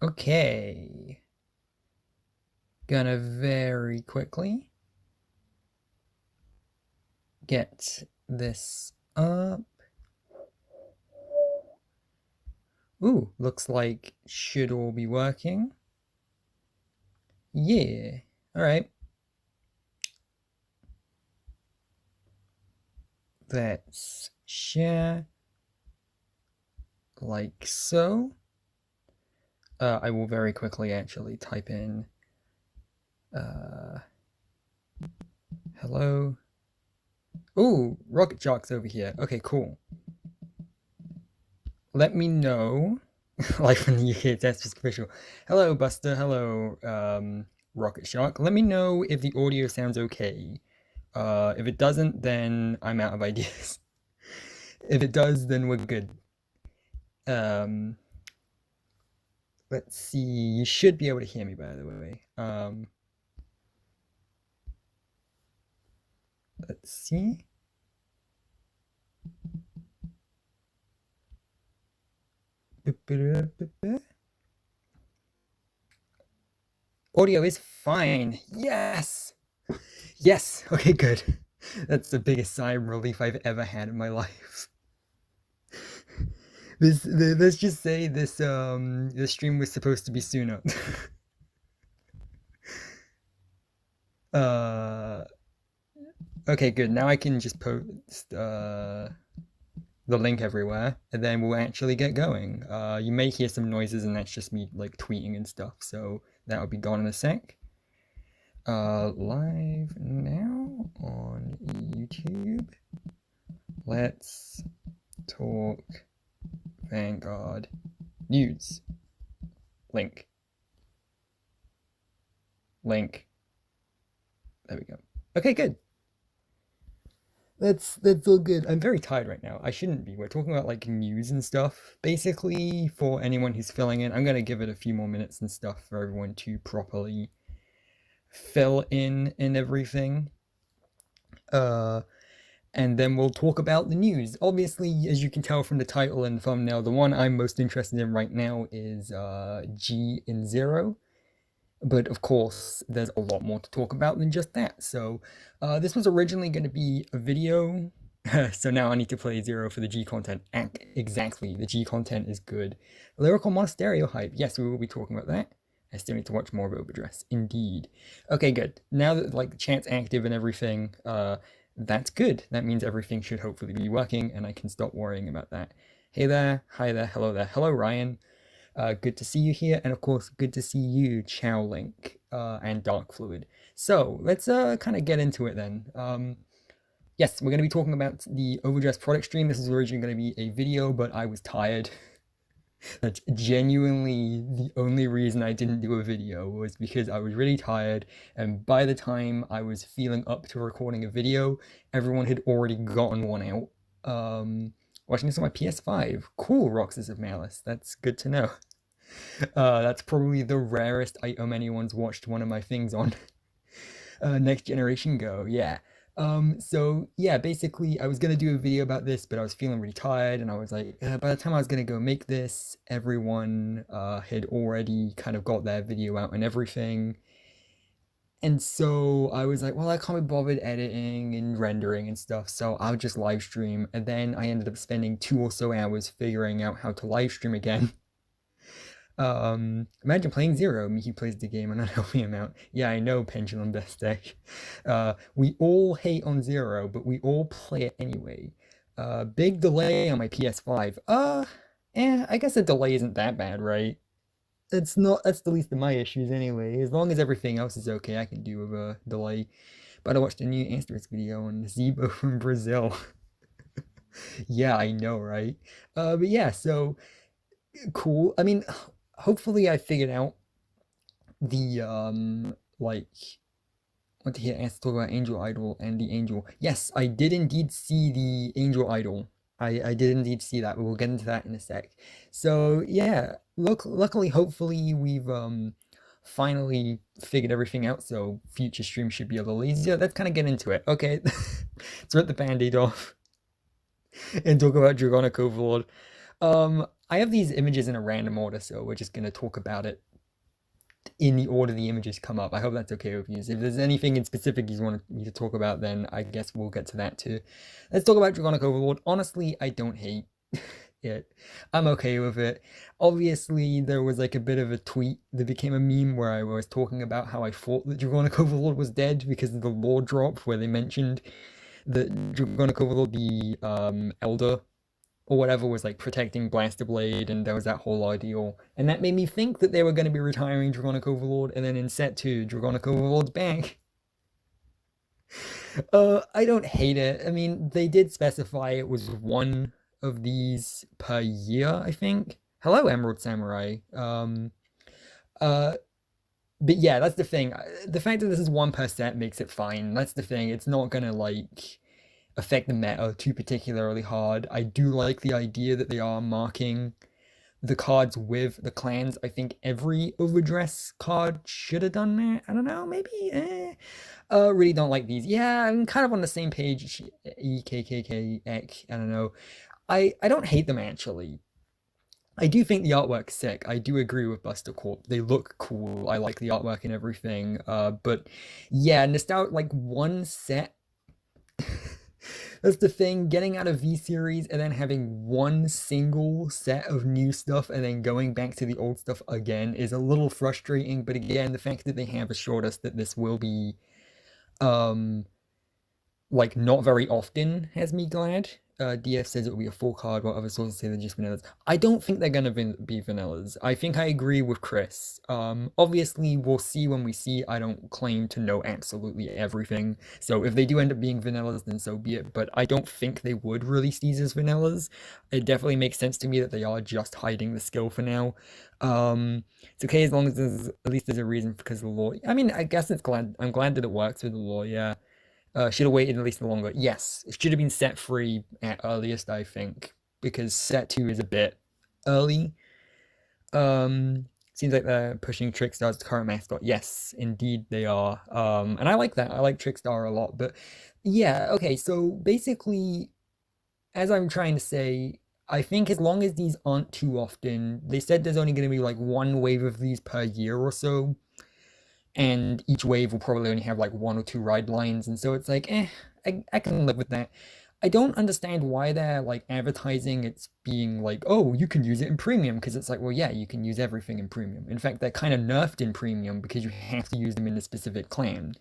Okay. Gonna very quickly get this up. Ooh, looks like should all be working. Yeah. Alright. Let's share like so. I will very quickly actually type in hello. Ooh, Rocket Jock's over here. Okay, cool. Let me know. Like from the UK, that's just official. Hello, Buster. Hello, Rocket Shark. Let me know if the audio sounds okay. If it doesn't, then I'm out of ideas. If it does, then we're good. Let's see. You should be able to hear me, by the way. Let's see. Audio is fine. Yes! Yes! Okay, good. That's the biggest sigh of relief I've ever had in my life. Let's just say this stream was supposed to be sooner. Okay, good. Now I can just post the link everywhere, and then we'll actually get going. You may hear some noises, and that's just me like tweeting and stuff. So that'll be gone in a sec. Live now on YouTube. Let's talk Vanguard news. Link. There we go. Okay, good. That's all good. I'm very tired right now. I shouldn't be. We're talking about like news and stuff. Basically, for anyone who's filling in, I'm gonna give it a few more minutes and stuff for everyone to properly fill in and everything. And then we'll talk about the news. Obviously, as you can tell from the title and thumbnail, the one I'm most interested in right now is G in Zero. But of course, there's a lot more to talk about than just that. So this was originally going to be a video. So now I need to play Zero for the G content. Exactly, the G content is good. Lyrical Monasterio hype. Yes, we will be talking about that. I still need to watch more of overdress. Indeed. Okay, good. Now that like the chat's active and everything, that's good. That means everything should hopefully be working, and I can stop worrying about that. Hey there, hi there, hello there, hello Ryan. Good to see you here, and of course, good to see you, Chowlink, and Dark Fluid. So let's kind of get into it then. Yes, we're going to be talking about the overdress product stream. This is originally going to be a video, but I was tired. That's genuinely the only reason I didn't do a video, was because I was really tired, and by the time I was feeling up to recording a video, everyone had already gotten one out. Watching this on my PS5. Cool, Roxas of Malice. That's good to know. That's probably the rarest item anyone's watched one of my things on. Next Generation Go, yeah. So yeah, basically I was gonna do a video about this, but I was feeling really tired, and I was like, by the time I was gonna go make this, everyone had already kind of got their video out and everything. And so I was like, well, I can't be bothered editing and rendering and stuff, so I'll just live stream. And then I ended up spending 2 or so hours figuring out how to live stream again. Imagine playing Zero. He plays the game and not helping him out. Yeah, I know, Pendulum Best Deck. We all hate on Zero, but we all play it anyway. Big delay on my PS5. I guess the delay isn't that bad, right? That's the least of my issues anyway. As long as everything else is okay, I can do with a delay. But I watched a new Asterisk video on Zebo from Brazil. Yeah, I know, right? But yeah, so cool. I mean, hopefully I figured out the like what to hear asked to talk about Angel Idol and the Angel. Yes, I did indeed see the Angel Idol. I did indeed see that. We'll get into that in a sec. So yeah, luckily, hopefully we've finally figured everything out. So future streams should be a little easier. Let's kind of get into it. Okay, let's rip the band-aid off and talk about Dragonic Overlord. I have these images in a random order, so we're just going to talk about it in the order the images come up. I hope that's okay with you. If there's anything in specific you want me to talk about, then I guess we'll get to that too. Let's talk about Dragonic Overlord. Honestly, I don't hate it. I'm okay with it. Obviously, there was like a bit of a tweet that became a meme where I was talking about how I thought that Dragonic Overlord was dead because of the lore drop where they mentioned that Dragonic Overlord, the Elder or whatever, was like protecting Blaster Blade, and there was that whole ordeal. And that made me think that they were going to be retiring Dragonic Overlord, and then in set 2, Dragonic Overlord's back. I don't hate it. I mean, they did specify it was one of these per year, I think. Hello, Emerald Samurai. But yeah, that's the thing. The fact that this is one per set makes it fine. That's the thing. It's not gonna like affect the meta too particularly hard. I do like the idea that they are marking the cards with the clans. I think every overdress card should have done that. I don't know, maybe. Really don't like these. Yeah, I'm kind of on the same page. EKKK. I don't know. I don't hate them actually. I do think the artwork's sick. I do agree with Buster Corp. They look cool. I like the artwork and everything. But yeah, nostalgia, like one set. That's the thing. Getting out of V series and then having one single set of new stuff and then going back to the old stuff again is a little frustrating. But again, the fact that they have assured us that this will be, like not very often has me glad. DF says it will be a full card, while other sources say they're just vanillas. I don't think they're gonna be vanillas. I think I agree with Chris. Obviously we'll see when we see. I don't claim to know absolutely everything, so if they do end up being vanillas, then so be it. But I don't think they would release these as vanillas. It definitely makes sense to me that they are just hiding the skill for now. It's okay as long as at least there's a reason because of the lore. I mean, I guess I'm glad that it works with the lore. Yeah. Should have waited at least longer. Yes, it should have been set 3 at earliest, I think, because set 2 is a bit early. Seems like they're pushing Trickstar as the current mascot. Yes, indeed they are. And I like that. I like Trickstar a lot. But yeah, okay, so basically, as I'm trying to say, I think as long as these aren't too often, they said there's only going to be like one wave of these per year or so. And each wave will probably only have like 1 or 2 ride lines, and so it's like, I can live with that. I don't understand why they're like advertising it's being like, oh, you can use it in premium, because it's like, well, yeah, you can use everything in premium. In fact, they're kind of nerfed in premium because you have to use them in a specific clan.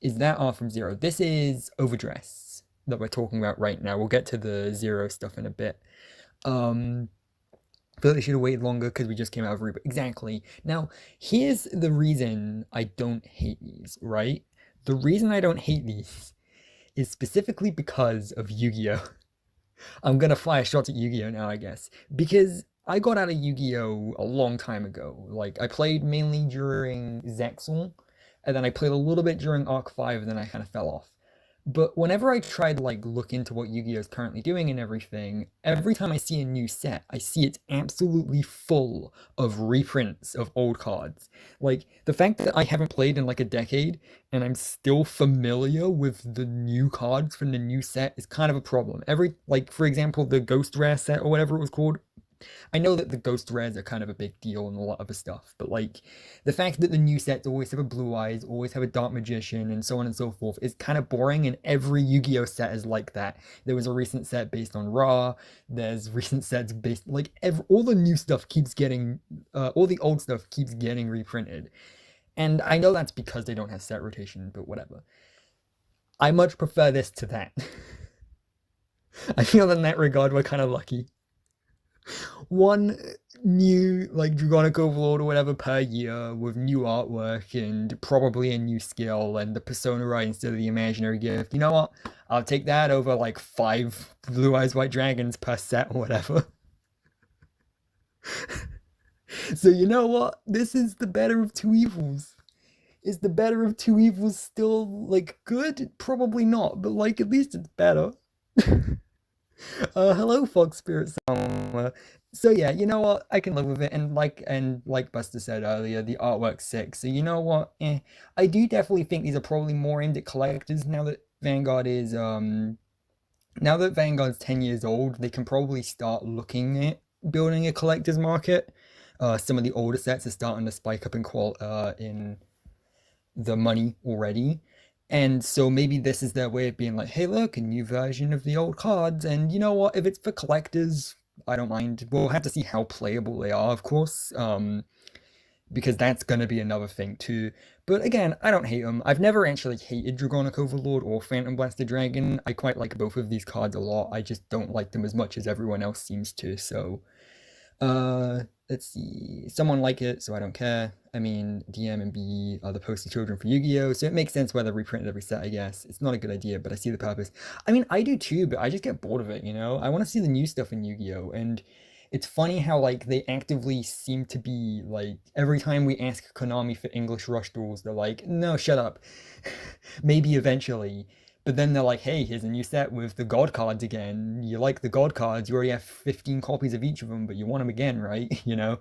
Is that R from Zero? This is overdress that we're talking about right now. We'll get to the Zero stuff in a bit. I feel like they should have waited longer because we just came out of reboot. Exactly. Now, here's the reason I don't hate these, right? The reason I don't hate these is specifically because of Yu-Gi-Oh! I'm gonna fly a shot at Yu-Gi-Oh! Now, I guess. Because I got out of Yu-Gi-Oh! A long time ago. Like, I played mainly during Zexal, and then I played a little bit during Arc 5, and then I kind of fell off. But whenever I try to like look into what Yu-Gi-Oh! Is currently doing and everything, every time I see a new set, I see it's absolutely full of reprints of old cards. Like, the fact that I haven't played in like a decade and I'm still familiar with the new cards from the new set is kind of a problem. Like, for example, the Ghost Rare set or whatever it was called, I know that the ghost rares are kind of a big deal and a lot of other stuff, but like the fact that the new sets always have a Blue Eyes, always have a Dark Magician, and so on and so forth is kind of boring, and every Yu-Gi-Oh set is like that. There was a recent set based on Ra, there's recent sets based, like all the new stuff keeps getting, all the old stuff keeps getting reprinted. And I know that's because they don't have set rotation, but whatever. I much prefer this to that. I feel in that regard we're kind of lucky. One new like Dragonic Overlord or whatever per year with new artwork and probably a new skill and the persona right instead of the imaginary gift. You know what? I'll take that over like 5 Blue Eyes White Dragons per set or whatever. So you know what? This is the better of two evils. Is the better of two evils still like good? Probably not, but like at least it's better. Hello, Fox Spirit Summer. So yeah, you know what? I can live with it, and like Buster said earlier, the artwork's sick. So you know what? I do definitely think these are probably more aimed at collectors now that Vanguard is now that Vanguard's 10 years old. They can probably start looking at building a collector's market. Some of the older sets are starting to spike up in the money already. And so maybe this is their way of being like, hey, look, a new version of the old cards. And you know what? If it's for collectors, I don't mind. We'll have to see how playable they are, of course, because that's going to be another thing too. But again, I don't hate them. I've never actually hated Dragonic Overlord or Phantom Blaster Dragon. I quite like both of these cards a lot. I just don't like them as much as everyone else seems to. So let's see. Someone like it, so I don't care. I mean, DM and B are the poster children for Yu-Gi-Oh! So it makes sense why they're reprinted every set, I guess. It's not a good idea, but I see the purpose. I mean, I do too, but I just get bored of it, you know? I want to see the new stuff in Yu-Gi-Oh! And it's funny how, like, they actively seem to be, like, every time we ask Konami for English Rush Duels, they're like, no, shut up. Maybe eventually. But then they're like, hey, here's a new set with the God cards again. You like the God cards, you already have 15 copies of each of them, but you want them again, right? You know?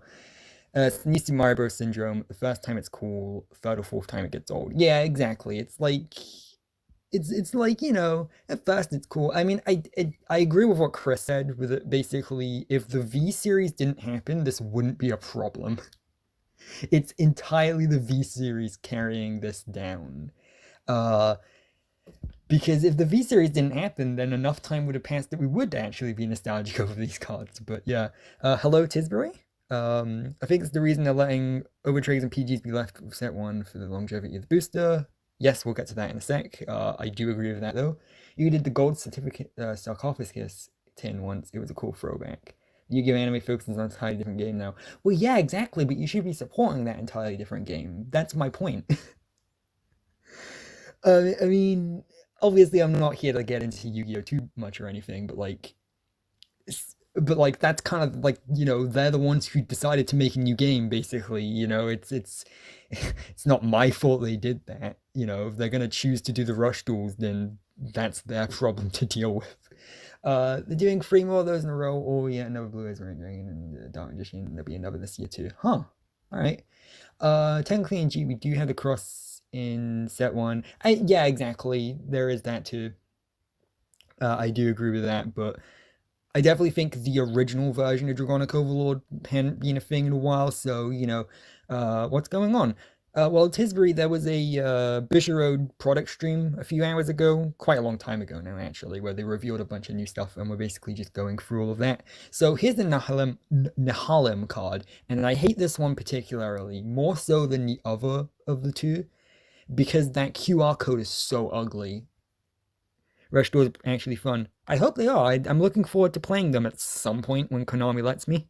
It's New Super Mario Bros. Syndrome. The first time it's cool, third or fourth time it gets old. Yeah, exactly. It's like, it's like, you know, at first it's cool. I mean, I agree with what Chris said with it. Basically, if the V series didn't happen, this wouldn't be a problem. It's entirely the V series carrying this down. Uh, because if the V series didn't happen, then enough time would have passed that we would actually be nostalgic over these cards. But yeah, hello Tisbury. I think it's the reason they're letting overtrades and PGs be left with set one for the longevity of the booster. Yes, we'll get to that in a sec. I do agree with that though. You did the gold certificate sarcophagus tin once. It was a cool throwback. Yu-Gi-Oh! Anime focuses on an entirely different game now. Well, yeah, exactly, but you should be supporting that entirely different game. That's my point. I mean, obviously, I'm not here to get into Yu-Gi-Oh! Too much or anything, but like that's kind of like, you know, they're the ones who decided to make a new game. Basically, you know, it's it's not my fault they did that. You know, if they're gonna choose to do the rush duels, then that's their problem to deal with. They're doing three more of those in a row. Oh yeah, another Blue Eyes Red Dragon and Dark Magician. There'll be another this year too. Huh. All right. Technically in G we do have the cross in set one. Yeah, exactly. There is that too. I do agree with that, but I definitely think the original version of Dragonic Overlord hadn't been a thing in a while, so, you know, what's going on? Well, Tisbury, there was a Bushiroad Product stream a few hours ago, quite a long time ago now, actually, where they revealed a bunch of new stuff, and we're basically just going through all of that. So here's the Nahalem card, and I hate this one particularly, more so than the other of the two, because that QR code is so ugly. Rush Doors are actually fun. I hope they are. I'm looking forward to playing them at some point when Konami lets me.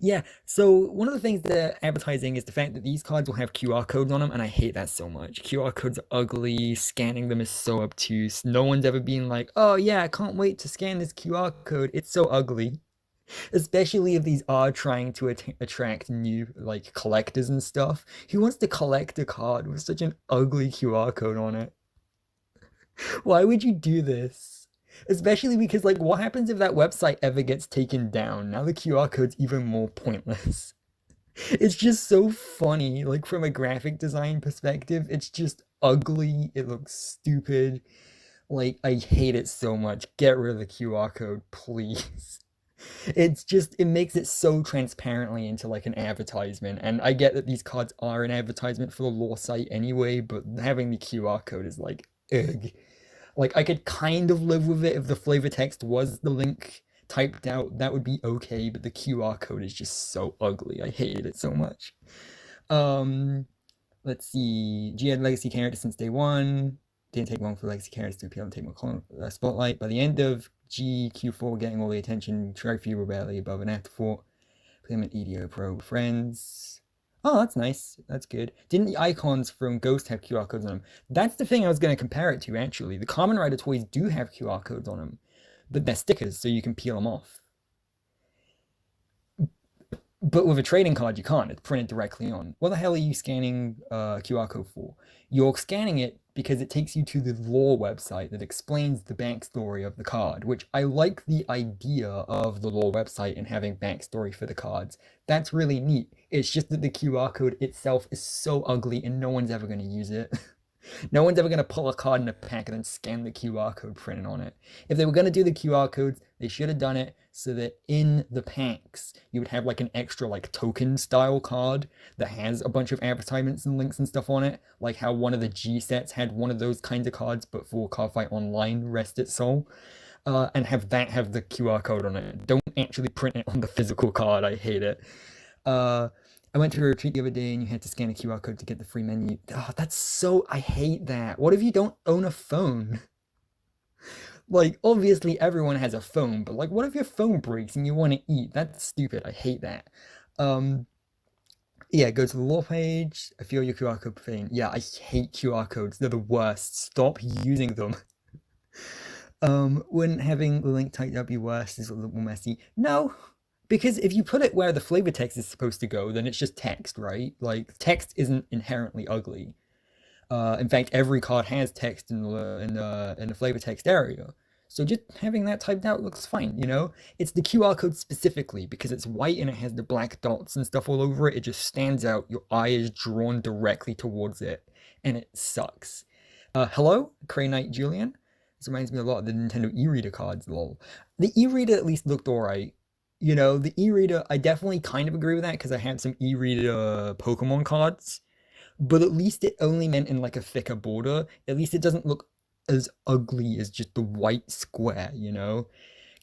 Yeah, so one of the things they're advertising is the fact that these cards will have QR codes on them, and I hate that so much. QR codes are ugly, scanning them is so obtuse. No one's ever been like, oh yeah, I can't wait to scan this QR code. It's so ugly. Especially if these are trying to attract new, like, collectors and stuff. Who wants to collect a card with such an ugly QR code on it? Why would you do this? Especially because, like, what happens if that website ever gets taken down? Now the QR code's even more pointless. It's just so funny, like, from a graphic design perspective, it's just ugly, it looks stupid. Like, I hate it so much. Get rid of the QR code, please. It's just, it makes it so transparently into, like, an advertisement. And I get that these cards are an advertisement for the lore site anyway, but having the QR code is like, ugh. Like, I could kind of live with it if the flavor text was the link typed out. That would be okay, but the QR code is just so ugly. I hated it so much. Um, let's see. G had legacy characters since day one. Didn't take long for legacy characters to appear and take more spotlight. By the end of G, Q4 getting all the attention. Trophy were barely above an afterthought. Payment EDO Pro friends. Oh, that's nice. That's good. Didn't the icons from Ghost have QR codes on them? That's the thing I was going to compare it to, actually. The Kamen Rider toys do have QR codes on them, but they're stickers, so you can peel them off. But with a trading card, you can't. It's printed directly on. What the hell are you scanning QR code for? You're scanning it because it takes you to the lore website that explains the backstory of the card, which I like the idea of the lore website and having backstory for the cards. That's really neat. It's just that the QR code itself is so ugly and no one's ever going to use it. No one's ever going to pull a card in a pack and then scan the QR code printed on it. If they were going to do the QR codes, they should have done it so that in the packs, you would have like an extra like token style card that has a bunch of advertisements and links and stuff on it. Like how one of the G sets had one of those kinds of cards, but for Cardfight Online, rest its soul. And have the QR code on it. Don't actually print it on the physical card. I hate it. I went to a retreat the other day and you had to scan a QR code to get the free menu. Oh, that's so... I hate that. What if you don't own a phone? Like, obviously everyone has a phone, but like, what if your phone breaks and you want to eat? That's stupid. I hate that. Yeah, go to the lore page. I feel your QR code thing. Yeah, I hate QR codes. They're the worst. Stop using them. Wouldn't having the link typed up be worse? Is a little more messy. No. Because if you put it where the flavor text is supposed to go, then it's just text, right? Like, text isn't inherently ugly. In fact, every card has text in the flavor text area. So just having that typed out looks fine, you know? It's the QR code specifically, because it's white and it has the black dots and stuff all over it. It just stands out. Your eye is drawn directly towards it, and it sucks. Hello, Cray Knight Julian. This reminds me a lot of the Nintendo e-reader cards, lol. The e-reader at least looked alright. You know, the e-reader, I definitely kind of agree with that because I had some e-reader Pokemon cards, but at least it only meant in like a thicker border. At least it doesn't look as ugly as just the white square, you know?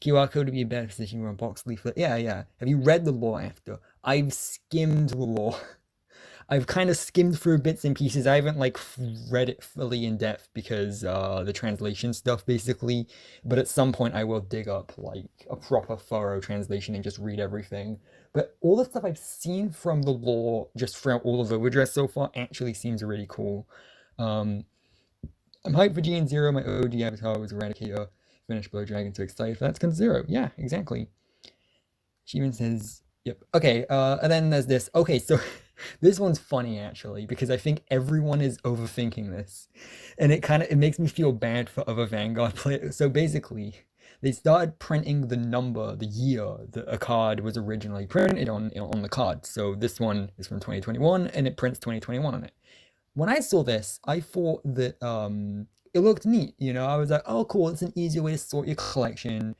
QR code would be a better position for a box leaflet. Yeah. Have you read the lore after? I've skimmed the lore. I've kind of skimmed through bits and pieces. I haven't like read it fully in depth because the translation stuff basically, but at some point I will dig up like a proper thorough translation and just read everything. But all the stuff I've seen from the lore just throughout all of overdress so far actually seems really cool. I'm hyped for G and Zero. My OG avatar was Eradicator. Finished Blow Dragon, so excited for that. It's Zero. Yeah, exactly. She even says, yep. Okay, and then there's this. Okay, so this one's funny actually, because I think everyone is overthinking this. And it makes me feel bad for other Vanguard players. So basically, they started printing the number, the year that a card was originally printed on the card. So this one is from 2021 and it prints 2021 on it. When I saw this, I thought that it looked neat, you know. I was like, oh cool, it's an easier way to sort your collection.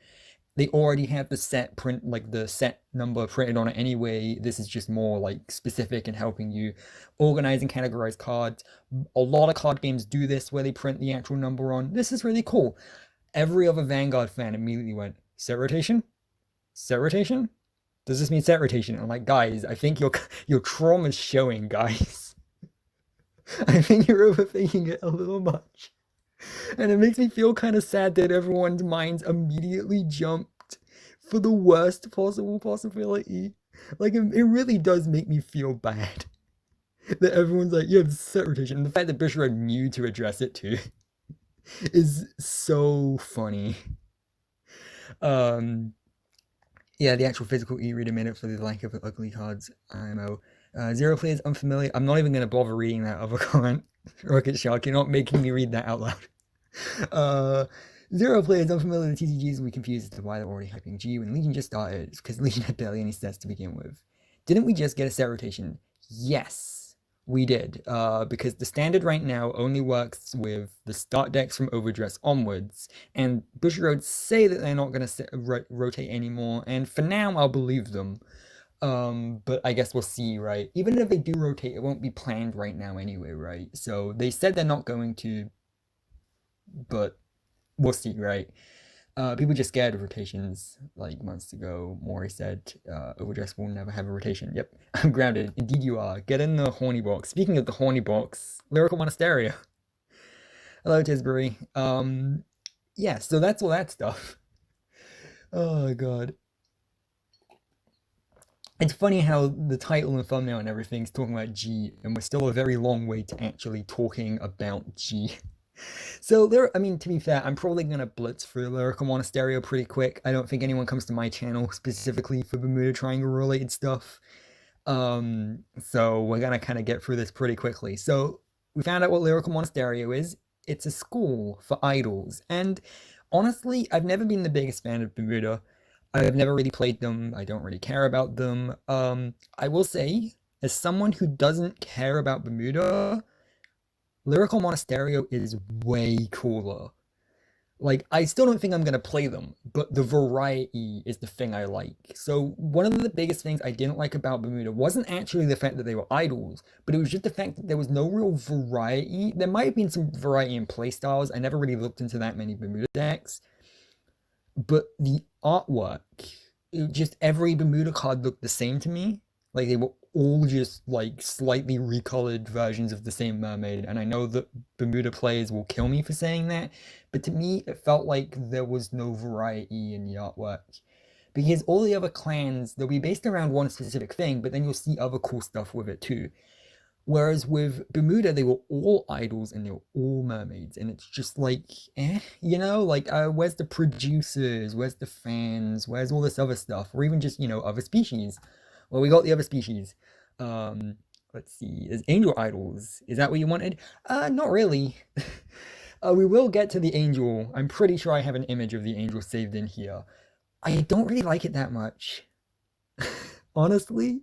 They already have the set print, like the set number printed on it anyway. This is just more like specific and helping you organize and categorize cards. A lot of card games do this where they print the actual number on. This is really cool. Every other Vanguard fan immediately went, set rotation? Set rotation? Does this mean set rotation? I'm like, guys, I think your trauma's showing, guys. I think you're overthinking it a little much. And it makes me feel kind of sad that everyone's minds immediately jumped for the worst possible possibility. Like, it really does make me feel bad that everyone's like, yeah, set rotation. And the fact that Bushiroad knew to address it too is so funny. Yeah, the actual physical e-reader made it for the lack of ugly cards. IMO. Zero players unfamiliar. I'm not even going to bother reading that other comment. Rocket Shark, you're not making me read that out loud. Zero players unfamiliar with TCGs will be confused as to why they're already hyping G when Legion just started, because Legion had barely any sets to begin with. Didn't we just get a set rotation? Yes, we did. Because the standard right now only works with the start decks from overdress onwards, and Bushiroad say that they're not going to rotate anymore, and for now I'll believe them. But I guess we'll see, right? Even if they do rotate, it won't be planned right now anyway, right? So they said they're not going to, but we'll see, right? People just scared of rotations like months ago. Maury said, overdress will never have a rotation. Yep, I'm grounded. Indeed you are. Get in the horny box. Speaking of the horny box, Lyrical Monasterio. Hello, Tisbury. Yeah, so that's all that stuff. Oh, God. It's funny how the title and thumbnail and everything's talking about G, and we're still a very long way to actually talking about G. So I mean, to be fair, I'm probably going to blitz through Lyrical Monasterio pretty quick. I don't think anyone comes to my channel specifically for Bermuda Triangle related stuff. So we're going to kind of get through this pretty quickly. So we found out what Lyrical Monasterio is. It's a school for idols. And honestly, I've never been the biggest fan of Bermuda. I've never really played them. I don't really care about them. I will say, as someone who doesn't care about Bermuda, Lyrical Monasterio is way cooler. Like, I still don't think I'm gonna play them, but the variety is the thing I like. So one of the biggest things I didn't like about Bermuda wasn't actually the fact that they were idols, but it was just the fact that there was no real variety. There might have been some variety in playstyles. I never really looked into that many Bermuda decks, but the artwork, just every Bermuda card looked the same to me. Like, they were all just like slightly recolored versions of the same mermaid. And I know that Bermuda players will kill me for saying that, but to me it felt like there was no variety in the artwork. Because all the other clans, they'll be based around one specific thing, but then you'll see other cool stuff with it too. Whereas with Bermuda, they were all idols and they were all mermaids, and it's just like, you know, like, where's the producers, where's the fans, where's all this other stuff, or even just, you know, other species? Well, we got the other species. Let's see, there's angel idols. Is that what you wanted? Not really. We will get to the angel. I'm pretty sure I have an image of the angel saved in here. I don't really like it that much. Honestly.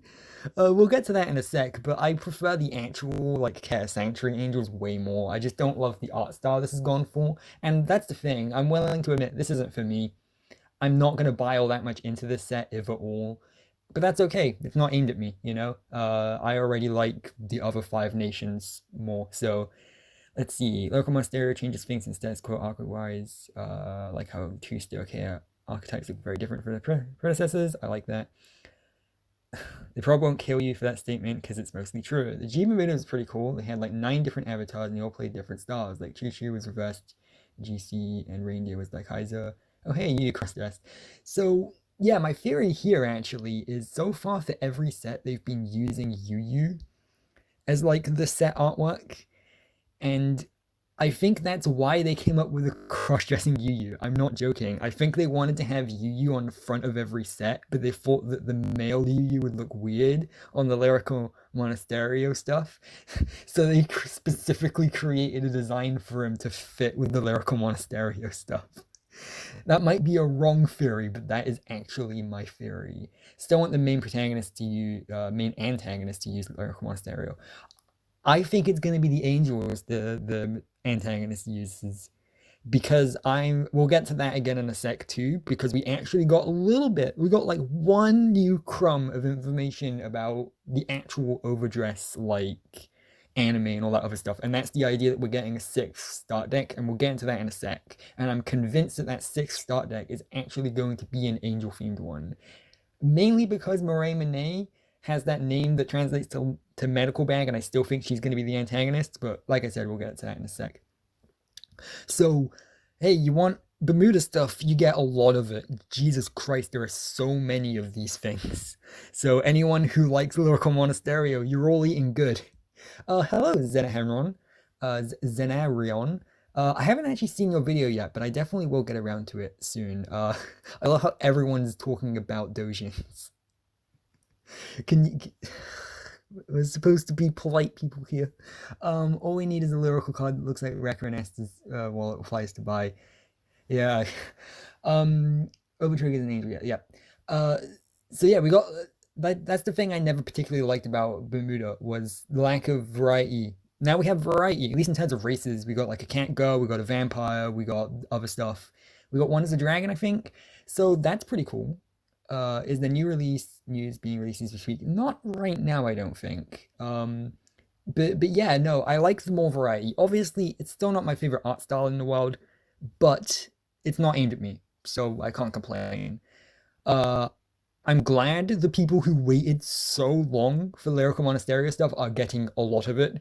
We'll get to that in a sec, but I prefer the actual, like, Chaos Sanctuary Angels way more. I just don't love the art style this has gone for, and that's the thing. I'm willing to admit this isn't for me. I'm not going to buy all that much into this set, if at all. But that's okay. It's not aimed at me, you know? I already like the other 5 nations more, so... Let's see. Lyrical Monasterio changes things in status quo archetype-wise, like how 2 Stoic archetypes look very different from their predecessors. I like that. They probably won't kill you for that statement because it's mostly true. The G video was pretty cool. They had like 9 different avatars and they all played different styles. Like Choo Choo was reversed GC and Reindeer was like Kaiser. Oh hey, you cross-dressed. So yeah, my theory here actually is so far for every set they've been using Yu Yu as like the set artwork. And I think that's why they came up with a cross-dressing Yu Yu. I'm not joking. I think they wanted to have Yu Yu on the front of every set, but they thought that the male Yu Yu would look weird on the Lyrical Monasterio stuff. So they specifically created a design for him to fit with the Lyrical Monasterio stuff. That might be a wrong theory, but that is actually my theory. Still want the main protagonist to use, main antagonist to use Lyrical Monasterio. I think it's going to be the angels the antagonist uses, because we'll get to that again in a sec too, because we actually got a little bit, we got like one new crumb of information about the actual overdress like anime and all that other stuff, and that's the idea that we're getting a 6th start deck, and we'll get into that in a sec. And I'm convinced that that 6th start deck is actually going to be an angel themed one, mainly because Mireille Monet has that name that translates to medical bag, and I still think she's going to be the antagonist, but like I said, we'll get to that in a sec. So, hey, you want Bermuda stuff, you get a lot of it. Jesus Christ, there are so many of these things. So anyone who likes Lyrical Monasterio, you're all eating good. Hello, Zenahemron. Zenarion. I haven't actually seen your video yet, but I definitely will get around to it soon. I love how everyone's talking about dojins. We're supposed to be polite people here. All we need is a lyrical card that looks like Wrecker and Estes wallet applies to buy. Yeah. Overtrigger is an angel, yeah. So yeah, we got that's the thing I never particularly liked about Bermuda, was the lack of variety. Now we have variety, at least in terms of races. We got like a Can't Go, we got a vampire, we got other stuff. We got one as a dragon, I think. So that's pretty cool. Is the new release news being released this week? Not right now, I don't think. But yeah, no, I like the more variety. Obviously, it's still not my favorite art style in the world, but it's not aimed at me, so I can't complain. I'm glad the people who waited so long for Lyrical Monasterio stuff are getting a lot of it.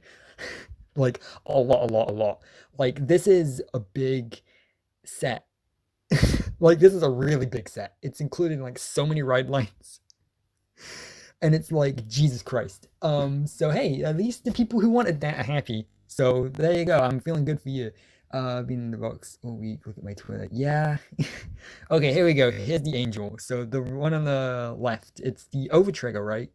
Like, a lot. Like, this is a big set. Like, this is a really big set. It's including like so many ride lines. And it's like, Jesus Christ. So hey, at least the people who wanted that are happy. So there you go. I'm feeling good for you. Been in the box all week. Look at my Twitter. Yeah. Okay, here we go. Here's the angel. So the one on the left, it's the overtrigger, right?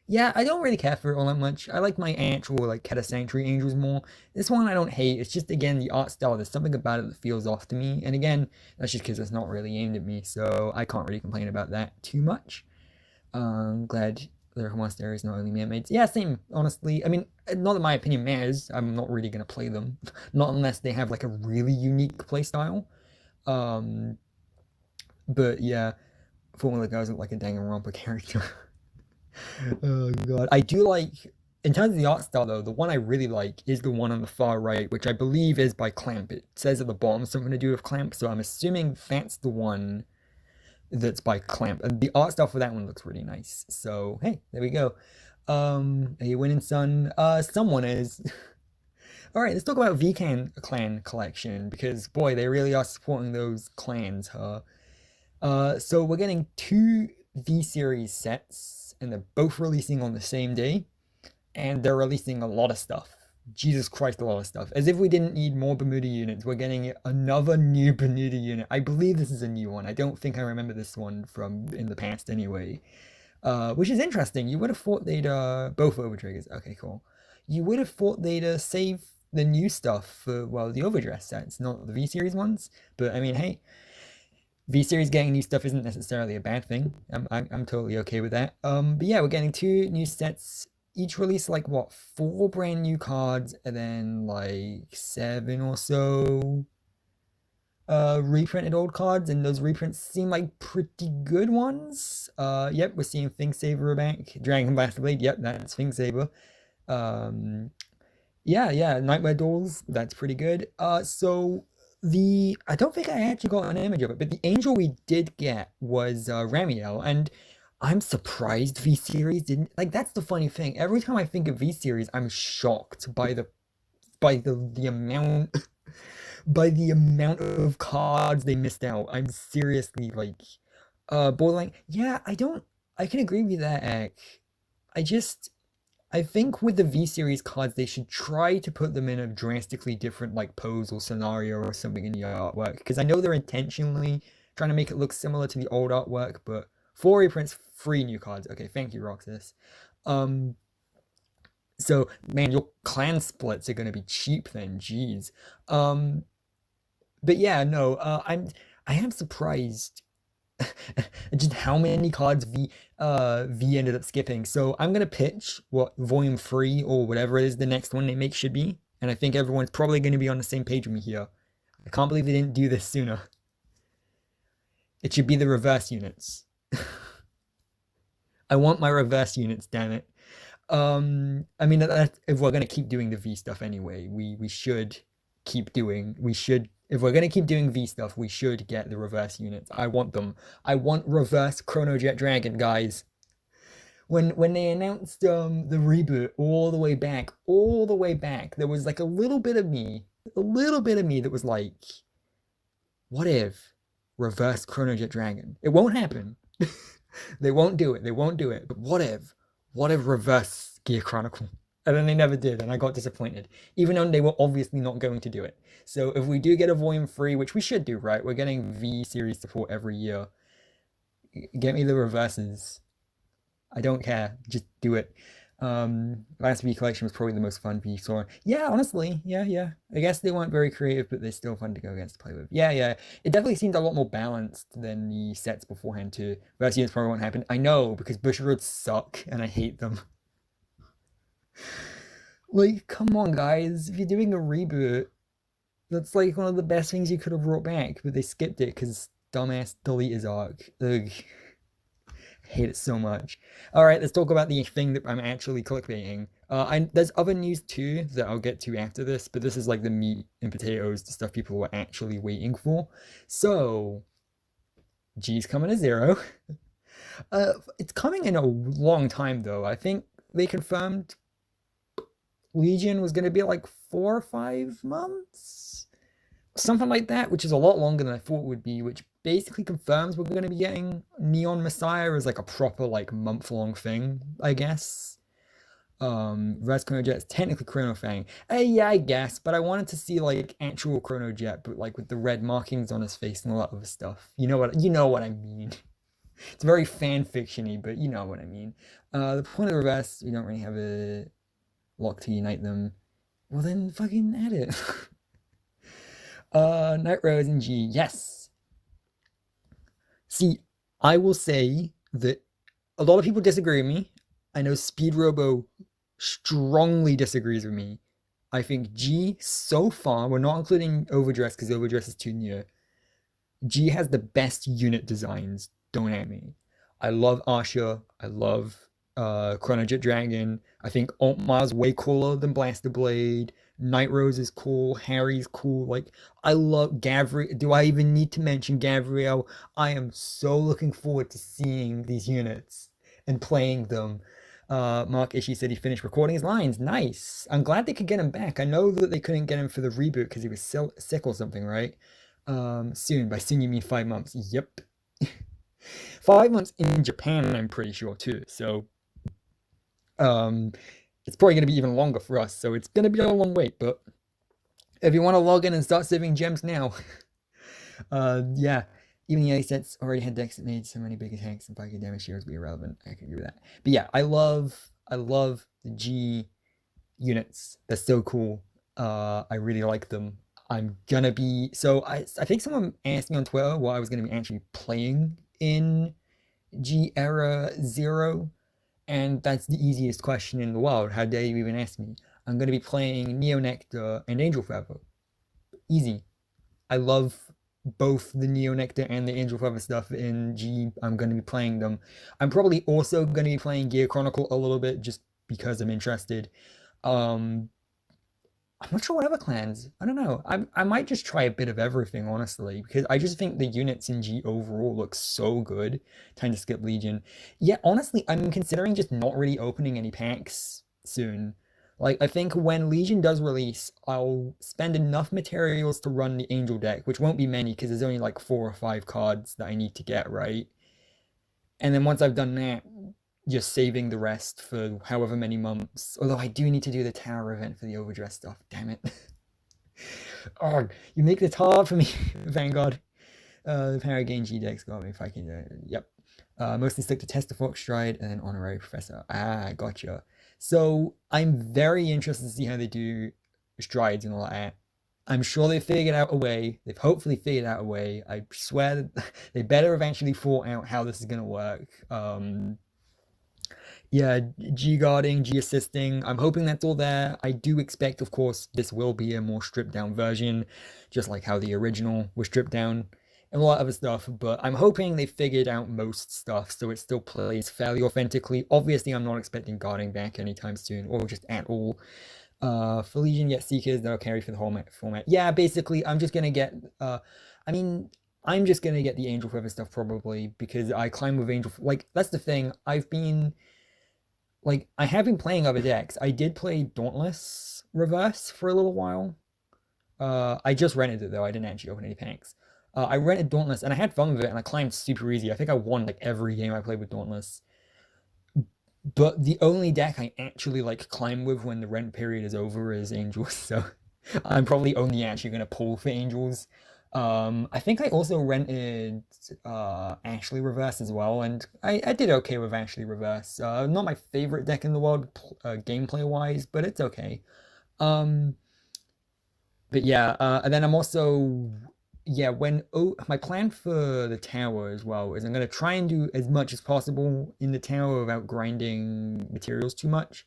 Yeah, I don't really care for it all that much. I like my actual like Chaos Sanctuary Angels more. This one I don't hate. It's just, again, the art style. There's something about it that feels off to me. And again, that's just because it's not really aimed at me, so I can't really complain about that too much. Glad Lyrical Monasterio is not only man-made. Yeah, same, honestly. I mean, not that my opinion matters. I'm not really going to play them. Not unless they have, like, a really unique playstyle. But yeah, Formula Guys look like a Danganronpa character. Oh god. I do like, in terms of the art style though, the one I really like is the one on the far right, which I believe is by Clamp. It says at the bottom something to do with Clamp, so I'm assuming that's the one that's by Clamp. And the art style for that one looks really nice. So hey, there we go. Are you winning, son? Someone is. Alright, let's talk about Clan collection, because boy, they really are supporting those clans, huh? So we're getting 2 V-Series sets, and they're both releasing on the same day, and they're releasing a lot of stuff. Jesus Christ, a lot of stuff. As if we didn't need more Bermuda units, we're getting another new Bermuda unit. I believe this is a new one. I don't think I remember this one from in the past anyway. Which is interesting. You would have thought they'd, both overtriggers. Okay, cool. You would have thought they'd save the new stuff for, well, the overdress sets, not the V-Series ones. But I mean, hey, V-Series getting new stuff isn't necessarily a bad thing. I'm totally okay with that. But yeah, we're getting 2 new sets. Each release like what, 4 brand new cards, and then like 7 or so reprinted old cards, and those reprints seem like pretty good ones. Yep, we're seeing Thingsaber back. Dragon Blaster Blade, yep, that's Thingsaber. Yeah, Nightmare Dolls, that's pretty good. So I don't think I actually got an image of it, but the angel we did get was Ramiel, and I'm surprised V-Series didn't, like, that's the funny thing. Every time I think of V-Series, I'm shocked by the amount by the amount of cards they missed out. I'm seriously like borderline. Yeah, I can agree with that, Ek. I think with the V-Series cards, they should try to put them in a drastically different like pose or scenario or something in the artwork, because I know they're intentionally trying to make it look similar to the old artwork, but 4 reprints, 3 new cards. Okay, thank you, Roxas. So man, your clan splits are gonna be cheap then, jeez. But yeah, no, I am surprised just how many cards V ended up skipping. So I'm gonna pitch what Volume 3 or whatever it is the next one they make should be, and I think everyone's probably gonna be on the same page with me here. I can't believe they didn't do this sooner. It should be the reverse units. I want my reverse units, damn it. I mean, if we're gonna keep doing the V stuff anyway, we should keep doing. If we're gonna keep doing V stuff, we should get the reverse units. I want them. I want reverse Chrono Jet Dragon, guys. When they announced the reboot all the way back, there was like a little bit of me that was like, what if reverse Chrono Jet Dragon? It won't happen. They won't do it. But what if reverse Gear Chronicle? And then they never did, and I got disappointed, even though they were obviously not going to do it. So if we do get a Volume 3, which we should do, right? We're getting V-Series support every year. Get me the reverses. I don't care. Just do it. Last V collection was probably the most fun V saw. Yeah, honestly. Yeah. I guess they weren't very creative, but they're still fun to go against to play with. Yeah. It definitely seemed a lot more balanced than the sets beforehand too. Reverse units probably won't happen. I know, because Bushiroads suck, and I hate them. Like, come on, guys. If you're doing a reboot, that's like one of the best things you could have brought back, but they skipped it because dumbass deleters arc. Ugh. Hate it so much. Alright, let's talk about the thing that I'm actually clickbaiting. There's other news too that I'll get to after this, but this is like the meat and potatoes, the stuff people were actually waiting for. So, G's coming to 0. It's coming in a long time though. I think they confirmed Legion was going to be like 4 or 5 months, something like that, which is a lot longer than I thought it would be, which basically confirms we're going to be getting Neon Messiah as like a proper like month-long thing, I guess. Res Chrono Jet is technically Chrono Fang. Yeah, I guess, but I wanted to see like actual Chrono Jet, but like with the red markings on his face and all that other stuff. You know what I mean. It's very fan fiction-y, but you know what I mean. The point of the reverse, we don't really have a lock to unite them. Well then fucking add it. Night Rose and G, yes. See, I will say that a lot of people disagree with me. I know Speed Robo strongly disagrees with me. I think G so far, we're not including overdress because overdress is too new. G has the best unit designs. Don't at me. I love Asha. I love Chrono Jet Dragon. I think Altmile's way cooler than Blaster Blade. Night Rose is cool. Harry's cool. Like, I love Gabriel. Do I even need to mention Gabriel? I am so looking forward to seeing these units and playing them. Mark Ishii said he finished recording his lines. Nice. I'm glad they could get him back. I know that they couldn't get him for the reboot because he was sick or something, right? Soon. By soon you mean 5 months. Yep. 5 months in Japan, I'm pretty sure too. So, it's probably going to be even longer for us. So it's going to be a long wait. But if you want to log in and start saving gems now, yeah. Even the A sets already had decks that made so many big attacks and 5k damage heroes be irrelevant. I can agree with that. But yeah, I love the G units. They're so cool. I really like them. I'm gonna be so I think someone asked me on Twitter what I was gonna be actually playing in G Era Zero, and that's the easiest question in the world. How dare you even ask me? I'm gonna be playing Neo Nectar and Angel Feather. Easy. I love both the Neo Nectar and the Angel Feather stuff in G. I'm going to be playing them. I'm probably also going to be playing Gear Chronicle a little bit just because I'm interested. I'm not sure what other clans. I don't know. I might just try a bit of everything, honestly, because I just think the units in G overall look so good. Time to skip Legion. Yeah, honestly, I'm considering just not really opening any packs soon. Like, I think when Legion does release, I'll spend enough materials to run the Angel deck, which won't be many because there's only like 4 or 5 cards that I need to get, right? And then once I've done that, just saving the rest for however many months. Although I do need to do the tower event for the overdress stuff. Damn it. Oh, you make this hard for me, Vanguard. The Paragain G decks got me if I can. Yep. Mostly stick to Tester Fox Stride and then Honorary Professor. Ah, gotcha. So I'm very interested to see how they do strides and all that. I'm sure they figured out a way. They've hopefully figured out a way. I swear that they better have actually thought out how this is going to work. Yeah, G guarding, G assisting. I'm hoping that's all there. I do expect, of course, this will be a more stripped down version, just like how the original was stripped down and a lot of other stuff. But I'm hoping they figured out most stuff so it still plays fairly authentically. Obviously, I'm not expecting guarding back anytime soon or just at all. For Legion, get Seekers, that'll carry for the whole format. Yeah, basically, I'm just gonna get, I mean, I'm just gonna get the Angel Feather stuff probably because I climb with Angel, like, that's the thing. I have been playing other decks. I did play Dauntless Reverse for a little while. I just rented it though. I didn't actually open any packs. I rented Dauntless and I had fun with it and I climbed super easy. I think I won like every game I played with Dauntless. But the only deck I actually like climb with when the rent period is over is Angels. So I'm probably only actually gonna pull for Angels. I think I also rented Ashley Reverse as well, and I did okay with Ashley Reverse. Not my favorite deck in the world, gameplay wise, but it's okay. Um, but yeah, and then I'm also yeah my plan for the tower as well is I'm gonna try and do as much as possible in the tower without grinding materials too much,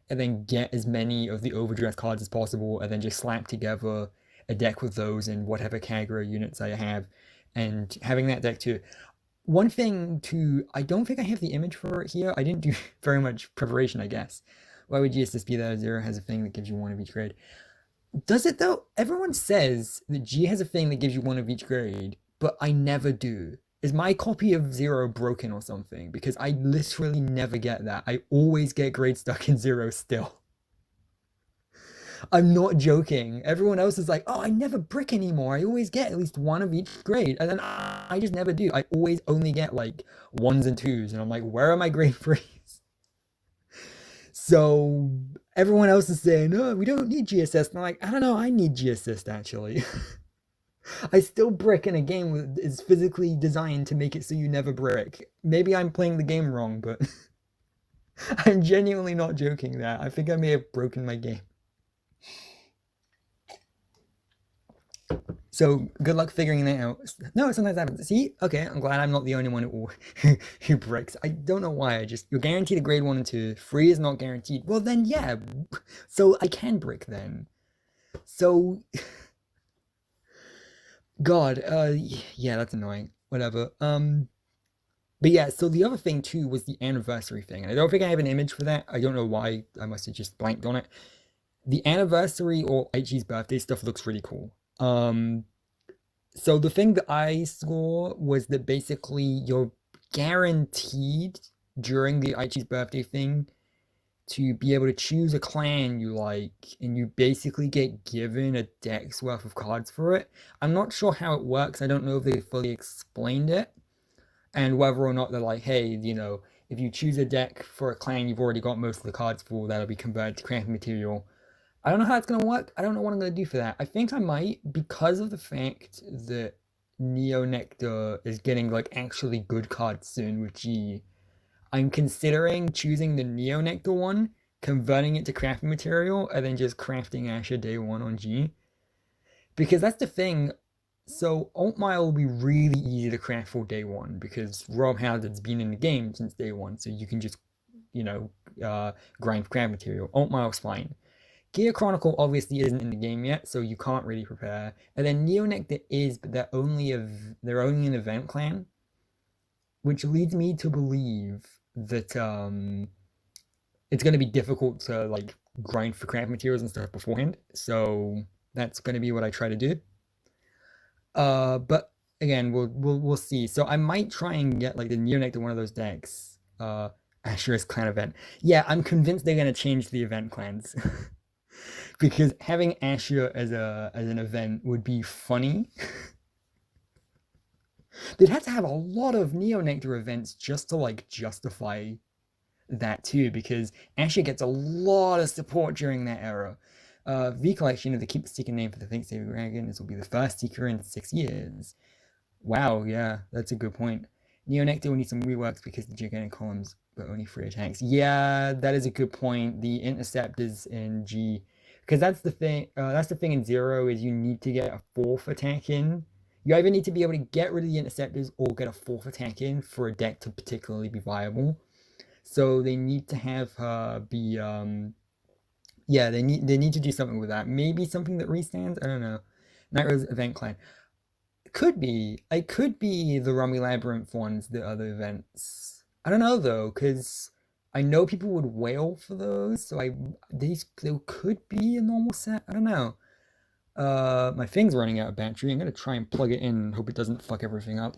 and then get as many of the overdress cards as possible, and then just slap together a deck with those and whatever Kagura units I have, and having that deck too. One thing too, I don't think I have the image for it here. I didn't do very much preparation, I guess. Why would GSS be there? Zero has a thing that gives you one of each grade. Does it though? Everyone says that G has a thing that gives you one of each grade, but I never do. Is my copy of Zero broken or something? Because I literally never get that. I always get grade stuck in Zero still. I'm not joking. Everyone else is like, oh, I never brick anymore. I always get at least one of each grade. And then I just never do. I always only get like 1s and 2s. And I'm like, where are my grade 3s? So everyone else is saying, oh, we don't need GSS. And I'm like, I don't know. I need GSS actually. I still brick in a game that is physically designed to make it so you never brick. Maybe I'm playing the game wrong, but I'm genuinely not joking there. I think I may have broken my game. So good luck figuring that out. No, sometimes happens. See, okay, I'm glad I'm not the only one who breaks. I don't know why. I just you're guaranteed a grade 1 and 2. Free is not guaranteed. Well then, yeah. So I can brick then. So God, yeah, that's annoying. Whatever. But yeah. So the other thing too was the anniversary thing, and I don't think I have an image for that. I don't know why. I must have just blanked on it. The anniversary or Aichi's birthday stuff looks really cool. So the thing that I saw was that basically you're guaranteed during the Aichi's birthday thing to be able to choose a clan you like, and you basically get given a deck's worth of cards for it. I'm not sure how it works. I don't know if they fully explained it, and whether or not they're like, hey, if you choose a deck for a clan you've already got most of the cards for, that'll be converted to crafting material. I don't know how it's gonna work. I don't know what I'm gonna do for that. I think I might, because of the fact that Neo Nectar is getting like actually good cards soon with G. I'm considering choosing the Neo Nectar one, converting it to crafting material, and then just crafting Asha day one on G. Because that's the thing. So Altmile will be really easy to craft for day one because Rob Hazard's been in the game since day one, so you can just, grind for craft material. Altmile's fine. Gear Chronicle obviously isn't in the game yet, so you can't really prepare. And then Neo Nectar is, but they're only an event clan, which leads me to believe that it's going to be difficult to like grind for craft materials and stuff beforehand. So that's going to be what I try to do. But again, we'll see. So I might try and get like the Neo Nectar one of those decks. Asterisk clan event. Yeah, I'm convinced they're going to change the event clans. Because having Asha as an event would be funny. They'd have to have a lot of Neo Nectar events just to like justify that too, because Asha gets a lot of support during that era. V Collection, the Keep the Seeker name for the Think Saving Dragon, this will be the first Seeker in 6 years. Wow, yeah, that's a good point. Neo Nectar will need some reworks because the gigantic columns, but only 3 attacks. Yeah, that is a good point. The interceptors in G, because that's the thing. That's the thing in Zero is you need to get a 4th attack in. You either need to be able to get rid of the interceptors or get a 4th attack in for a deck to particularly be viable. So they need to have her be yeah, they need to do something with that. Maybe something that restands. I don't know. Night Rose Event Clan. Could be. It could be the Rummy Labyrinth ones, the other events. I don't know though, because I know people would wail for those, so they could be a normal set. I don't know. My thing's running out of battery. I'm gonna try and plug it in and hope it doesn't fuck everything up.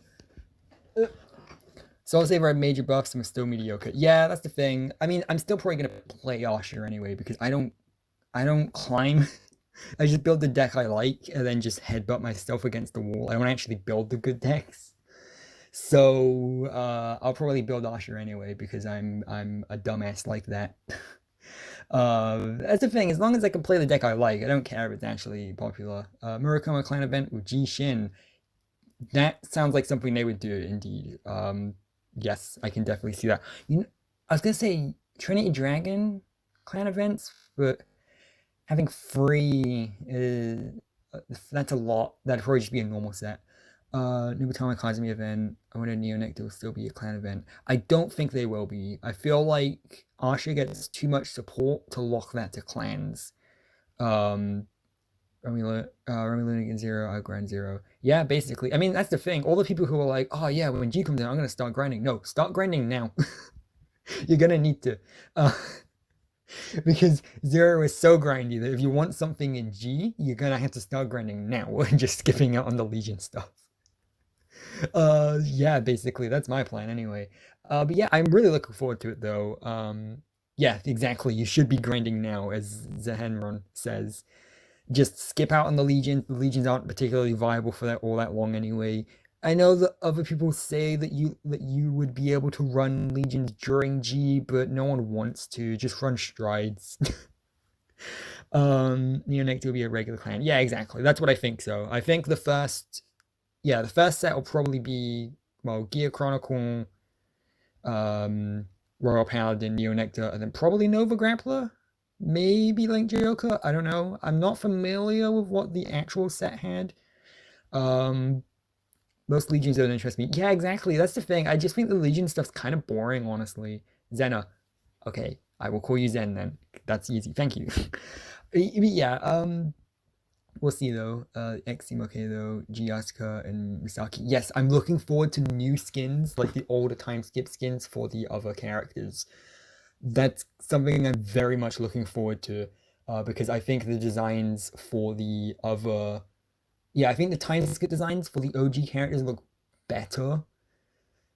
So I'll say I major buffs, I'm still mediocre. Yeah, that's the thing. I mean, I'm still probably gonna play Asha anyway because I don't climb. I just build the deck I like and then just headbutt myself against the wall. I don't actually build the good decks. So I'll probably build Asha anyway because I'm a dumbass like that. That's the thing. As long as I can play the deck I like, I don't care if it's actually popular. Murakami Clan event with G Shin. That sounds like something they would do indeed. Yes, I can definitely see that. I was gonna say Trinity Dragon clan events, but having 3 is that's a lot. That'd probably just be a normal set. Nubatama Kazumi event. I wonder Neo Nectar will still be a clan event. I don't think they will be. I feel like Asha gets too much support to lock that to clans. Remy Lunatic and Zero, Grind Zero. Yeah, basically. I mean, that's the thing. All the people who are like, oh yeah, when G comes in, I'm going to start grinding. No, start grinding now. You're going to need to. Because Zero is so grindy that if you want something in G, you're going to have to start grinding now and just skipping out on the Legion stuff. Yeah, basically. That's my plan anyway. But yeah, I'm really looking forward to it though. Yeah, exactly. You should be grinding now, as Zehenron says. Just skip out on the Legions. The Legions aren't particularly viable for that all that long anyway. I know that other people say that you would be able to run Legions during G, but no one wants to. Just run Strides. Neo Nectar will be a regular clan. Yeah, exactly. That's what I think. So I think the first set will probably be Gear Chronicle, Royal Paladin, Neo Nectar, and then probably Nova Grappler. Maybe Link Joker, I don't know. I'm not familiar with what the actual set had. Um, most Legions don't interest me. Yeah, exactly. That's the thing. I just think the Legion stuff's kind of boring, honestly. Zena. Okay, I will call you Zen then. That's easy. Thank you. Yeah, we'll see though. X seem okay though. G Asuka and Misaki. Yes, I'm looking forward to new skins, like the older time skip skins for the other characters. That's something I'm very much looking forward to. Because I think the designs for the other, yeah, I think the time skip designs for the OG characters look better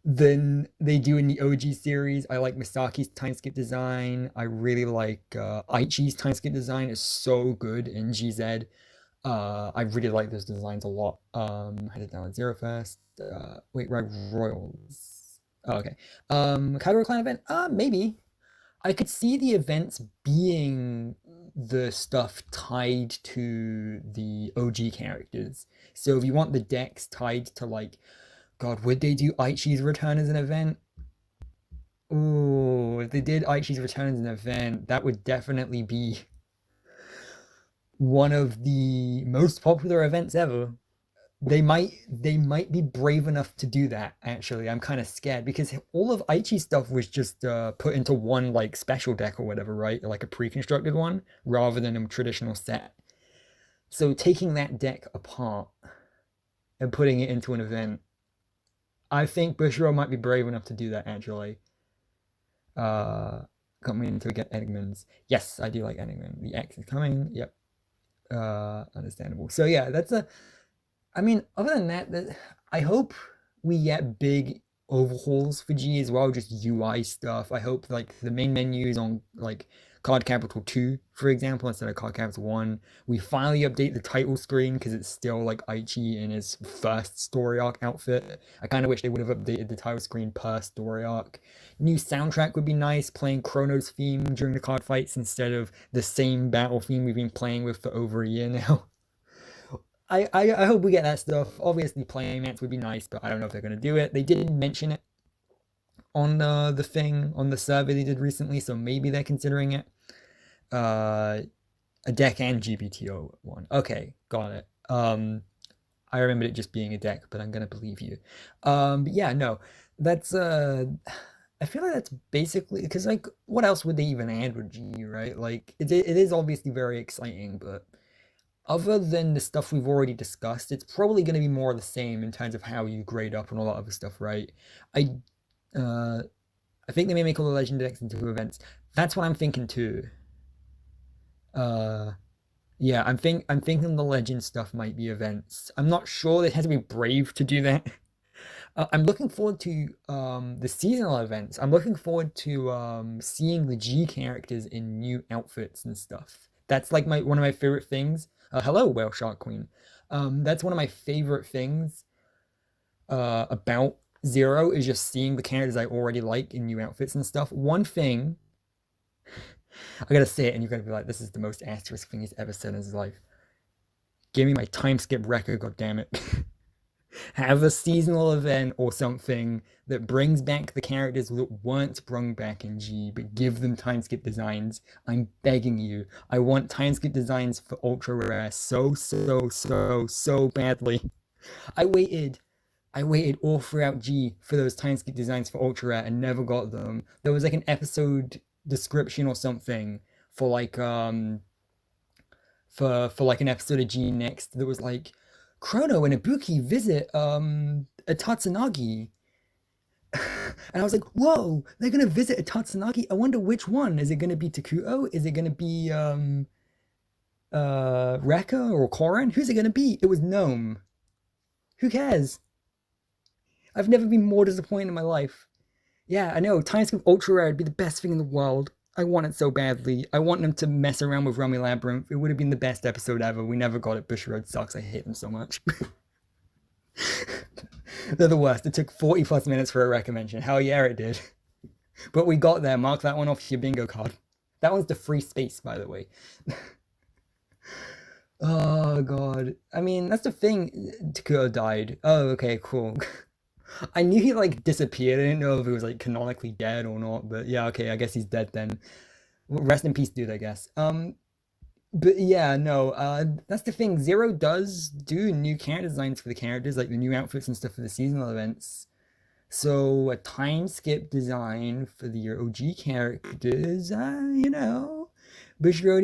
than they do in the OG series. I like Misaki's time skip design. I really like Aichi's time skip design is so good in GZ. I really like those designs a lot. I did down at Zero first. Wait, right, Royals. Oh, okay. Kagura Clan event? Maybe. I could see the events being the stuff tied to the OG characters. So if you want the decks tied to like, God, would they do Aichi's return as an event? Ooh, if they did Aichi's return as an event, that would definitely be one of the most popular events ever. They might be brave enough to do that. Actually, I'm kind of scared because all of Aichi's stuff was just put into one like special deck or whatever, right? Like a pre-constructed one rather than a traditional set. So taking that deck apart and putting it into an event, I think Bushiroad might be brave enough to do that. Actually, coming to get Enigmans. Yes, I do like Enigman. The X is coming. Yep. Understandable. So yeah, that's a. I mean, other than that, I hope we get big overhauls for G as well, just UI stuff. I hope like the main menus on like Card Capital 2, for example, instead of Card Capital 1. We finally update the title screen because it's still like Aichi in his first story arc outfit. I kind of wish they would have updated the title screen per story arc. New soundtrack would be nice, playing Chrono's theme during the card fights instead of the same battle theme we've been playing with for over a year now. I hope we get that stuff. Obviously, playing mats would be nice, but I don't know if they're gonna do it. They didn't mention it on the thing on the survey they did recently, so maybe they're considering it. A deck and GBTO one. Okay, got it. I remembered it just being a deck, but I'm gonna believe you. But yeah, no, that's I feel like that's basically because like, what else would they even add with G, right? Like, it is obviously very exciting, but other than the stuff we've already discussed, it's probably going to be more of the same in terms of how you grade up and all that other stuff, right? I uh, I think they may make all the legend decks into events. That's what I'm thinking too. Uh, yeah, I'm thinking the legend stuff might be events. I'm not sure. It has to be brave to do that. I'm looking forward to the seasonal events. I'm looking forward to seeing the G characters in new outfits and stuff. That's like my one of my favorite things. Hello, Whale Shark Queen. That's one of my favorite things about Zero is just seeing the characters I already like in new outfits and stuff. One thing I gotta say it, and you're gonna be like, "This is the most asterisk thing he's ever said in his life." Give me my time skip record, goddammit. Have a seasonal event or something that brings back the characters that weren't brung back in G, but give them time skip designs. I'm begging you. I want time skip designs for Ultra Rare so badly. I waited. I waited all throughout G for those time skip designs for Ultra Rare and never got them. There was like an episode description or something for like for like an episode of G Next that was like Chrono and Ibuki visit a Tatsunagi. And I was like, whoa, they're gonna visit a Tatsunagi. I wonder which one. Is it gonna be Takuto? Is it gonna be Rekka or Korin? Who's it gonna be? It was Gnome. Who cares? I've never been more disappointed in my life. Yeah, I know. Timeskip Ultra Rare would be the best thing in the world. I want it so badly. I want them to mess around with Rummy Labyrinth. It would have been the best episode ever. We never got it. Bushiroad sucks. I hate them so much. They're the worst. It took 40 plus minutes for a recommendation. Hell yeah, it did. But we got there. Mark that one off your bingo card. That one's the free space, by the way. Oh, God. I mean, that's the thing. Takuto died. Oh, okay, cool. I knew he like disappeared. I didn't know if he was like canonically dead or not, but yeah, okay, I guess he's dead then. Rest in peace, dude, I guess. But yeah, no, that's the thing. Zero does do new character designs for the characters, like the new outfits and stuff for the seasonal events. So a time skip design for the OG characters, Bushiroad,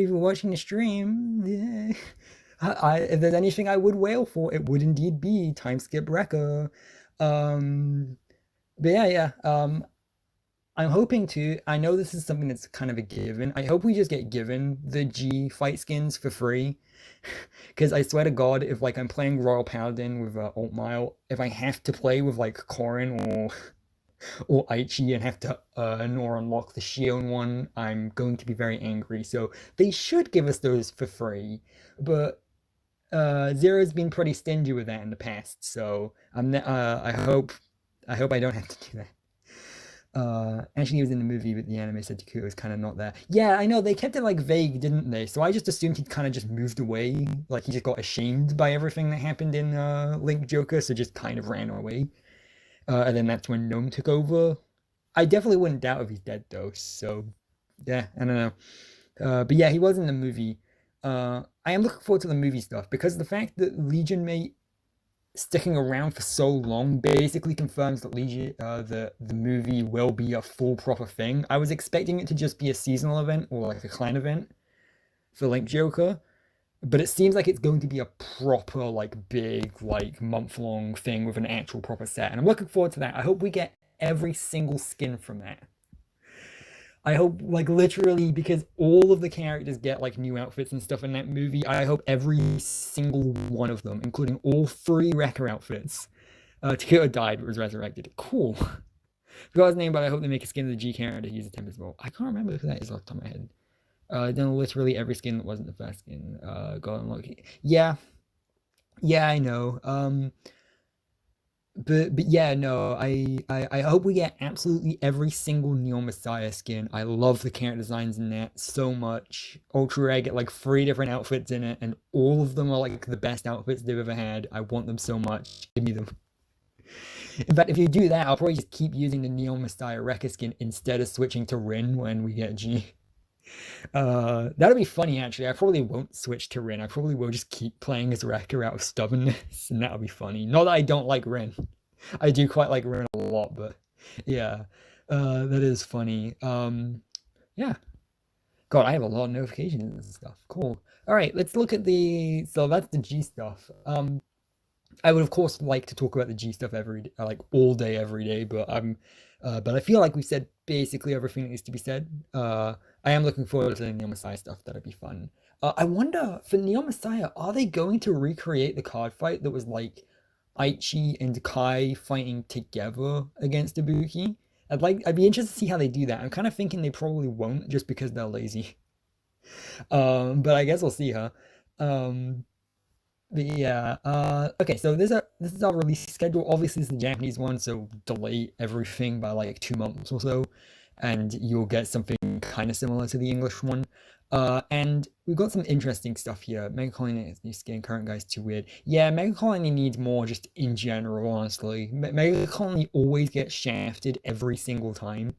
if you're watching the stream, yeah. If there's anything I would wail for, it would indeed be time skip Rekka. Um, but yeah. I'm hoping to. I know this is something that's kind of a given. I hope we just get given the G fight skins for free. Because I swear to God, if like I'm playing Royal Paladin with Altmile, if I have to play with like Corrin or Aichi and have to earn or unlock the Shion one, I'm going to be very angry. So they should give us those for free. But Zero's been pretty stingy with that in the past, so I hope I don't have to do that. Actually, he was in the movie, but the anime said Takuya was kind of not there. Yeah, I know they kept it like vague, didn't they? So I just assumed he'd kind of just moved away, like he just got ashamed by everything that happened in Link Joker, so just kind of ran away. And then that's when Gnome took over. I definitely wouldn't doubt if he's dead though. So yeah, I don't know. But yeah, he was in the movie. I am looking forward to the movie stuff because the fact that Legion Mate sticking around for so long basically confirms that Legion, the movie will be a full proper thing. I was expecting it to just be a seasonal event or like a clan event for Link Joker, but it seems like it's going to be a proper like big like month-long thing with an actual proper set, and I'm looking forward to that. I hope we get every single skin from that. I hope, like, literally, because all of the characters get, like, new outfits and stuff in that movie, I hope every single one of them, including all three Wrecker outfits, Takeo died but was resurrected. Cool. Forgot his name, but I hope they make a skin of the G character to use a temp as well. I can't remember who that is off the top of my head. Then literally every skin that wasn't the first skin. Got unlocked. Yeah. Yeah, I know. But yeah, no, I hope we get absolutely every single Neo Messiah skin. I love the character designs in that so much. Ultra Rare get like three different outfits in it, and all of them are like the best outfits they've ever had. I want them so much. Give me them. In fact, if you do that, I'll probably just keep using the Neo Messiah Rekka skin instead of switching to Rin when we get G. That'll be funny actually. I probably won't switch to Rin. I probably will just keep playing as Wrecker out of stubbornness, and that'll be funny. Not that I don't like Rin. I do quite like Rin a lot, but yeah, that is funny. Yeah. God, I have a lot of notifications and stuff. Cool. All right, let's look at the. So that's the G stuff. I would of course like to talk about the G stuff like all day, every day, but I feel like we said basically everything that needs to be said. I am looking forward to the Neo Messiah stuff. That'd be fun. I wonder for Neo Messiah, are they going to recreate the card fight that was like Aichi and Kai fighting together against Ibuki? I'd be interested to see how they do that. I'm kind of thinking they probably won't just because they're lazy. But I guess we'll see, huh? Um, but yeah, okay, so this is our release schedule. Obviously, it's the Japanese one, so delay everything by like 2 months or so, and you'll get something kind of similar to the English one. And we've got some interesting stuff here. Mega Colony is new skin, current guy's too weird. Yeah, Mega Colony needs more just in general, honestly. Mega Colony always gets shafted every single time.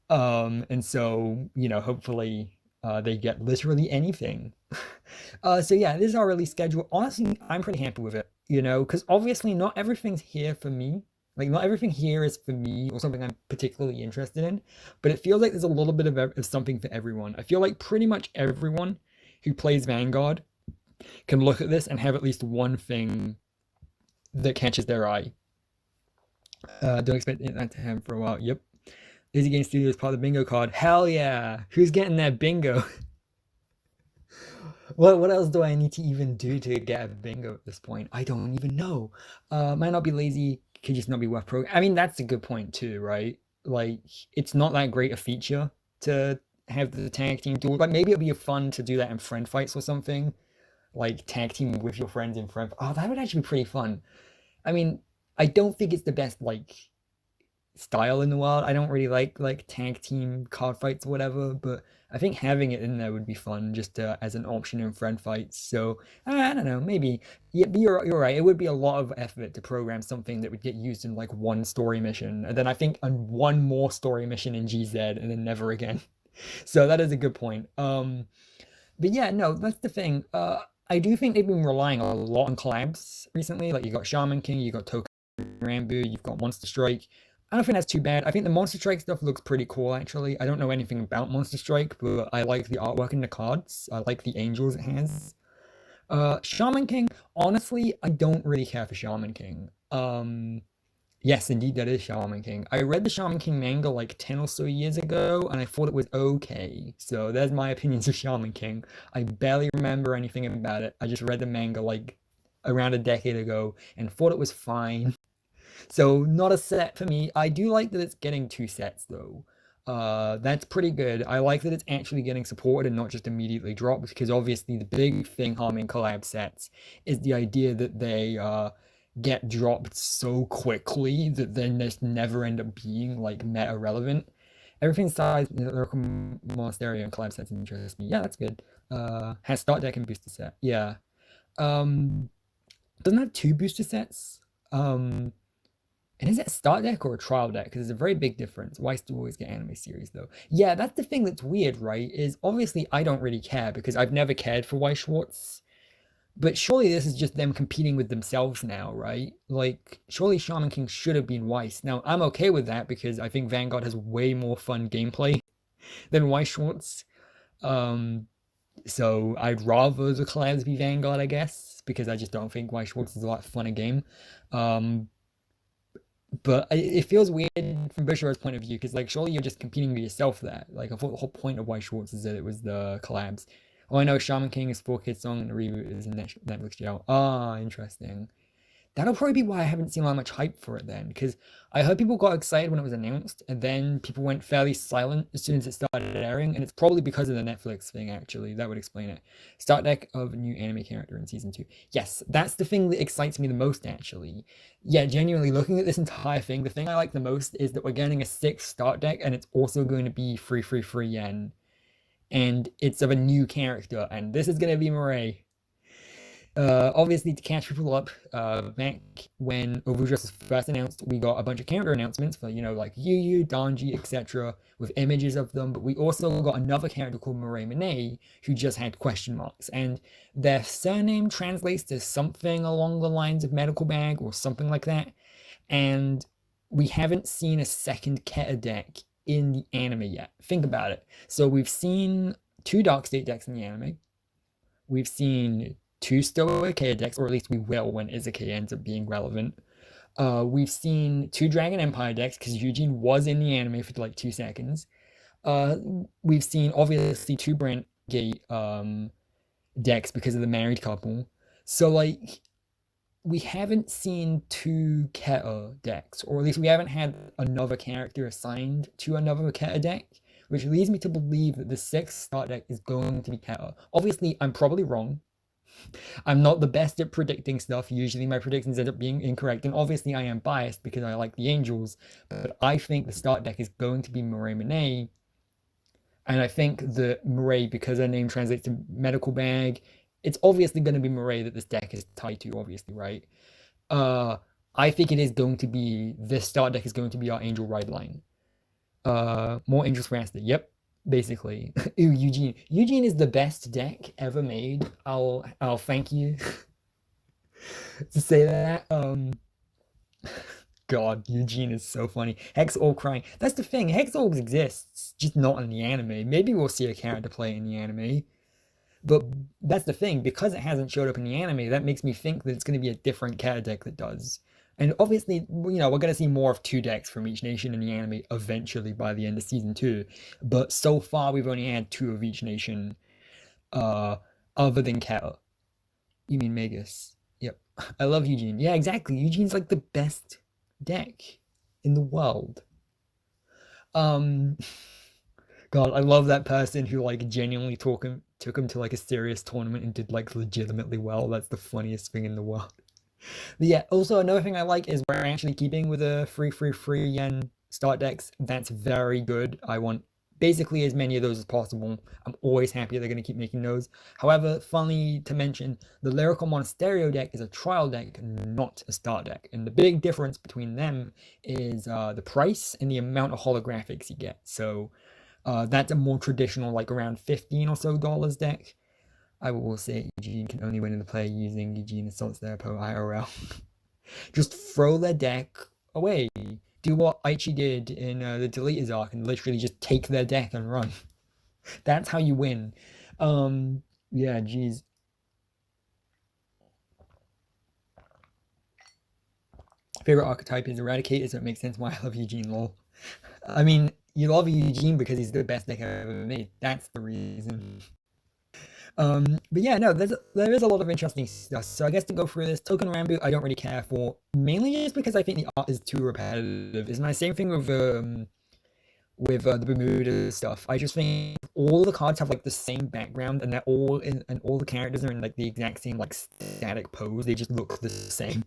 And so, hopefully they get literally anything. So yeah, this is our release schedule. Honestly, I'm pretty happy with it, because obviously not everything's here for me. Like, not everything here is for me or something I'm particularly interested in, but it feels like there's a little bit of something for everyone. I feel like pretty much everyone who plays Vanguard can look at this and have at least one thing that catches their eye. Don't expect that to happen for a while. Yep. Easy Game Studio is part of the bingo card. Hell yeah! Who's getting that bingo? What else do I need to even do to get a bingo at this point? I don't even know. Might not be lazy, could just not be worth pro. I mean, that's a good point too, right? Like, it's not that great a feature to have the tag team duel. Like, maybe it'd be fun to do that in friend fights or something. Like, tag team with your friends in friend. Oh, that would actually be pretty fun. I mean, I don't think it's the best, like, style in the world. I don't really like tag team card fights or whatever, but I think having it in there would be fun just as an option in friend fights. So I don't know, maybe. Yeah, but you're right. It would be a lot of effort to program something that would get used in like one story mission, and then I think on one more story mission in GZ, and then never again. So that is a good point. But yeah, no, that's the thing. I do think they've been relying a lot on collabs recently. Like you got Shaman King, you got Token Rambu, you've got Monster Strike. I don't think that's too bad. I think the Monster Strike stuff looks pretty cool actually. I don't know anything about Monster Strike, but I like the artwork in the cards. I like the angels it has. Shaman King, honestly, I don't really care for Shaman King. Yes, indeed, that is Shaman King. I read the Shaman King manga like 10 or so years ago, and I thought it was okay. So there's my opinions of Shaman King. I barely remember anything about it. I just read the manga like around a decade ago and thought it was fine. So not a set for me. I do like that it's getting two sets though. That's pretty good. I like that it's actually getting supported and not just immediately dropped, because obviously the big thing harming collab sets is the idea that they get dropped so quickly that then just never end up being like meta relevant. Everything besides Lyrical Monasterio and collab sets interests me. Yeah, that's good. Has start deck and booster set. Yeah. Um, doesn't have two booster sets. And is it a start deck or a trial deck? Because there's a very big difference. Why still always get anime series though? Yeah, that's the thing that's weird, right? Is obviously I don't really care because I've never cared for Weiss Schwartz. But surely this is just them competing with themselves now, right? Like, surely Shaman King should have been Weiss. Now, I'm okay with that because I think Vanguard has way more fun gameplay than Weiss Schwartz. So I'd rather the collabs be Vanguard, I guess, because I just don't think Weiss Schwartz is a lot fun a game. But it feels weird from Bushiroad's point of view, because like surely you're just competing with yourself there. Like I thought the whole point of Weiss Schwartz is that it was the collabs. Oh, I know Shaman King is 4 Kids song and the reboot is in Netflix jail. Ah, interesting. That'll probably be why I haven't seen that much hype for it then, because I heard people got excited when it was announced, and then people went fairly silent as soon as it started airing, and it's probably because of the Netflix thing, actually. That would explain it. Start deck of a new anime character in season 2. Yes, that's the thing that excites me the most, actually. Yeah, genuinely, looking at this entire thing, the thing I like the most is that we're getting a 6th start deck, and it's also going to be free yen. And it's of a new character, and this is going to be Mirai. Obviously, to catch people up, back when overDress was first announced, we got a bunch of character announcements for, like Yu, Danji, etc., with images of them, but we also got another character called Mirai Monet, who just had question marks, and their surname translates to something along the lines of medical bag or something like that, and we haven't seen a second Keta deck in the anime yet. Think about it. So we've seen 2 Dark State decks in the anime. We've seen 2 Stoic decks, or at least we will when Izuki ends up being relevant. We've seen 2 Dragon Empire decks, because Eugene was in the anime for like 2 seconds. We've seen obviously 2 Brand Gate decks because of the married couple. So like we haven't seen 2 Keta decks, or at least we haven't had another character assigned to another Keta deck, which leads me to believe that the 6th start deck is going to be Keta. Obviously, I'm probably wrong. I'm not the best at predicting stuff. Usually my predictions end up being incorrect, and obviously I am biased because I like the Angels, but I think the start deck is going to be Mirai Monet, and I think that Mirai, because her name translates to medical bag, it's obviously going to be Mirai that this deck is tied to, obviously, right? I think it is going to be, this start deck is going to be our Angel Ride line. More Angels for Asta. Yep, basically. Ooh, Eugene. Eugene is the best deck ever made. I'll thank you to say that. God, Eugene is so funny. Hex Orb crying. That's the thing. Hex Orbs exists, just not in the anime. Maybe we'll see a character play in the anime. But that's the thing, because it hasn't showed up in the anime, that makes me think that it's going to be a different character deck that does. And obviously, we're going to see more of 2 decks from each nation in the anime eventually by the end of season 2. But so far, we've only had 2 of each nation, other than Keta. You mean Magus? Yep. I love Eugene. Yeah, exactly. Eugene's like the best deck in the world. God, I love that person who like genuinely took him to like a serious tournament and did like legitimately well. That's the funniest thing in the world. But yeah, also another thing I like is we're actually keeping with the free yen start decks. That's very good. I want basically as many of those as possible. I'm always happy they're going to keep making those. However, funny to mention, the Lyrical Monasterio deck is a trial deck, not a start deck. And the big difference between them is the price and the amount of holographics you get. So that's a more traditional, like around $15 or so deck. I will say Eugene can only win in the play using Eugene assaults their opponent IRL. Just throw their deck away. Do what Aichi did in the Deleters arc and literally just take their deck and run. That's how you win. Yeah, geez. Favorite archetype is Eradicator, so it makes sense why I love Eugene, lol. I mean, you love Eugene because he's the best deck I've ever made. That's the reason. But yeah, no, there is a lot of interesting stuff. So I guess to go through this, Token Rambo, I don't really care for, mainly just because I think the art is too repetitive. It's my same thing with the Bermuda stuff. I just think all the cards have like the same background, and they're all in, and all the characters are in like the exact same like static pose. They just look the same.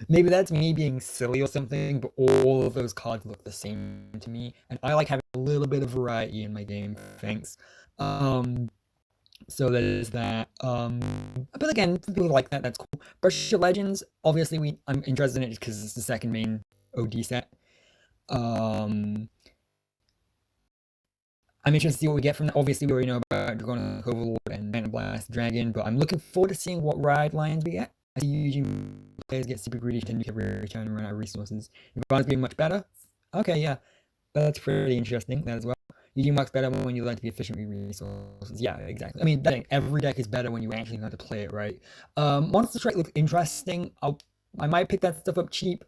Maybe that's me being silly or something, but all of those cards look the same to me, and I like having a little bit of variety in my game. Thanks. So there's that. But again, people like that. That's cool. Brush of Legends. Obviously, I'm interested in it because it's the second main OD set. I'm interested to see what we get from that. Obviously, we already know about Dragonic Overlord and Phantom Blast Dragon, but I'm looking forward to seeing what ride lines we get. I see usually players get super greedy, tend to get return and run out of resources. Advantage being much better. Okay, yeah, that's pretty interesting. That as well. Eugene works better when you learn to be efficient with resources. Yeah, exactly. I mean, every deck is better when you actually know how to play it, right? Monster Strike looks interesting. I might pick that stuff up cheap.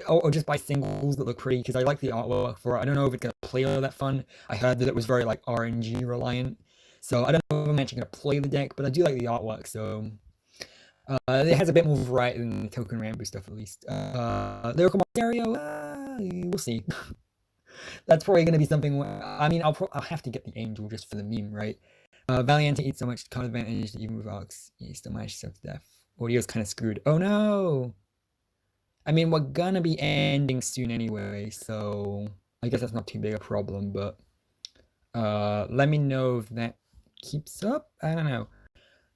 Or just buy singles that look pretty because I like the artwork for it. I don't know if it's gonna play all that fun. I heard that it was very like RNG reliant, so I don't know if I'm actually gonna play the deck, but I do like the artwork. So it has a bit more variety than the Token Rambo stuff at least. Lyrical Monasterio, we'll see. That's probably gonna be something. I mean, I'll have to get the Angel just for the meme, right? Valiant eats so much card advantage that even with arcs, he still managed to death. Audio's kind of screwed. Oh no! I mean, we're gonna be ending soon anyway, so I guess that's not too big a problem, but let me know if that keeps up. I don't know.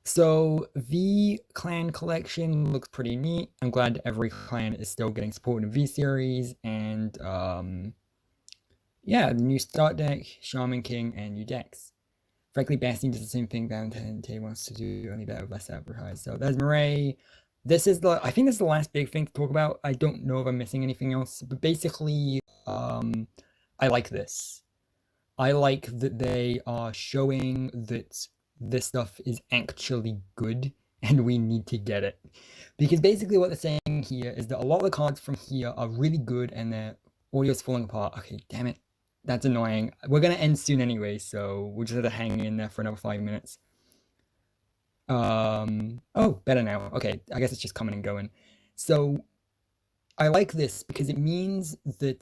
So the clan collection looks pretty neat. I'm glad every clan is still getting support in V-Series, and yeah, the new start deck, Shaman King, and new decks. Frankly, Bastien does the same thing Valentine wants to do, only better with less advertised. So there's Murray. I think this is the last big thing to talk about. I don't know if I'm missing anything else, but basically, I like this. I like that they are showing that this stuff is actually good and we need to get it. Because basically what they're saying here is that a lot of the cards from here are really good and their audio's falling apart. Okay, damn it. That's annoying. We're gonna end soon anyway, so we'll just have to hang in there for another 5 minutes. Oh, better now. Okay, I guess it's just coming and going. So I like this because it means that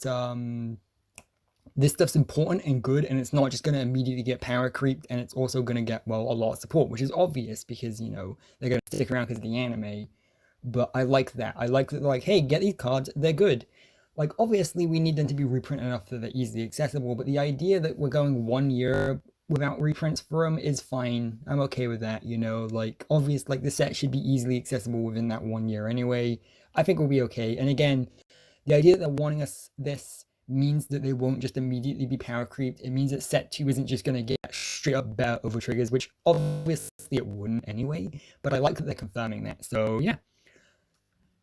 this stuff's important and good, and it's not just gonna immediately get power creeped, and it's also gonna get, well, a lot of support, which is obvious because, you know, they're gonna stick around because of the anime. But I like that. I like that they're like, hey, get these cards, they're good. Like, obviously, we need them to be reprinted enough that they're easily accessible, but the idea that we're going 1 year without reprints for them is fine. I'm okay with that, you know? Like, obviously, like, the set should be easily accessible within that 1 year anyway. I think we'll be okay. And again, the idea that they're wanting us this means that they won't just immediately be power creeped. It means that set 2 isn't just going to get straight up better over triggers, which obviously it wouldn't anyway, but I like that they're confirming that. So, yeah.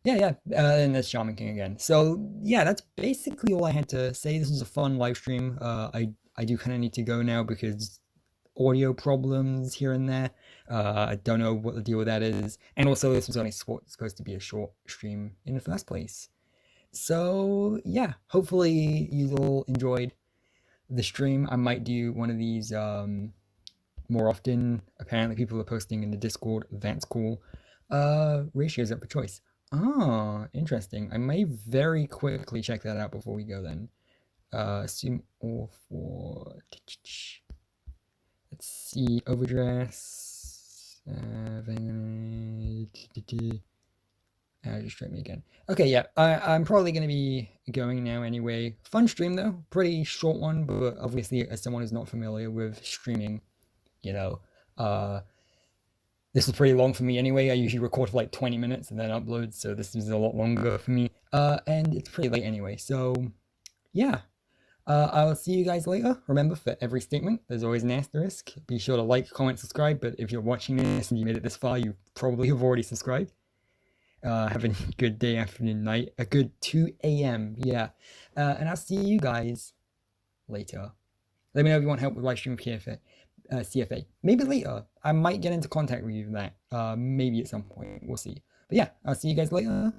Yeah, and there's Shaman King again. So yeah, that's basically all I had to say. This was a fun live stream. I do kind of need to go now because audio problems here and there. I don't know what the deal with that is. And also, this was only supposed to be a short stream in the first place. So yeah, hopefully you all enjoyed the stream. I might do one of these more often. Apparently, people are posting in the Discord. That's cool. Ratios up for choice. Oh, interesting. I may very quickly check that out before we go then. Assume all for... Let's see, overdress. Just straight me again. Okay, yeah, I'm probably going to be going now anyway. Fun stream though, pretty short one, but obviously as someone who's not familiar with streaming, you know, this is pretty long for me anyway. I usually record for like 20 minutes and then upload, so this is a lot longer for me. And it's pretty late anyway, so yeah. I'll see you guys later. Remember, for every statement, there's always an asterisk. Be sure to like, comment, subscribe. But if you're watching this and you made it this far, you probably have already subscribed. Have a good day, afternoon, night. A good 2 a.m. Yeah. And I'll see you guys later. Let me know if you want help with LiveStream CFA. Maybe later. I might get into contact with you for that. Maybe at some point. We'll see. But yeah, I'll see you guys later.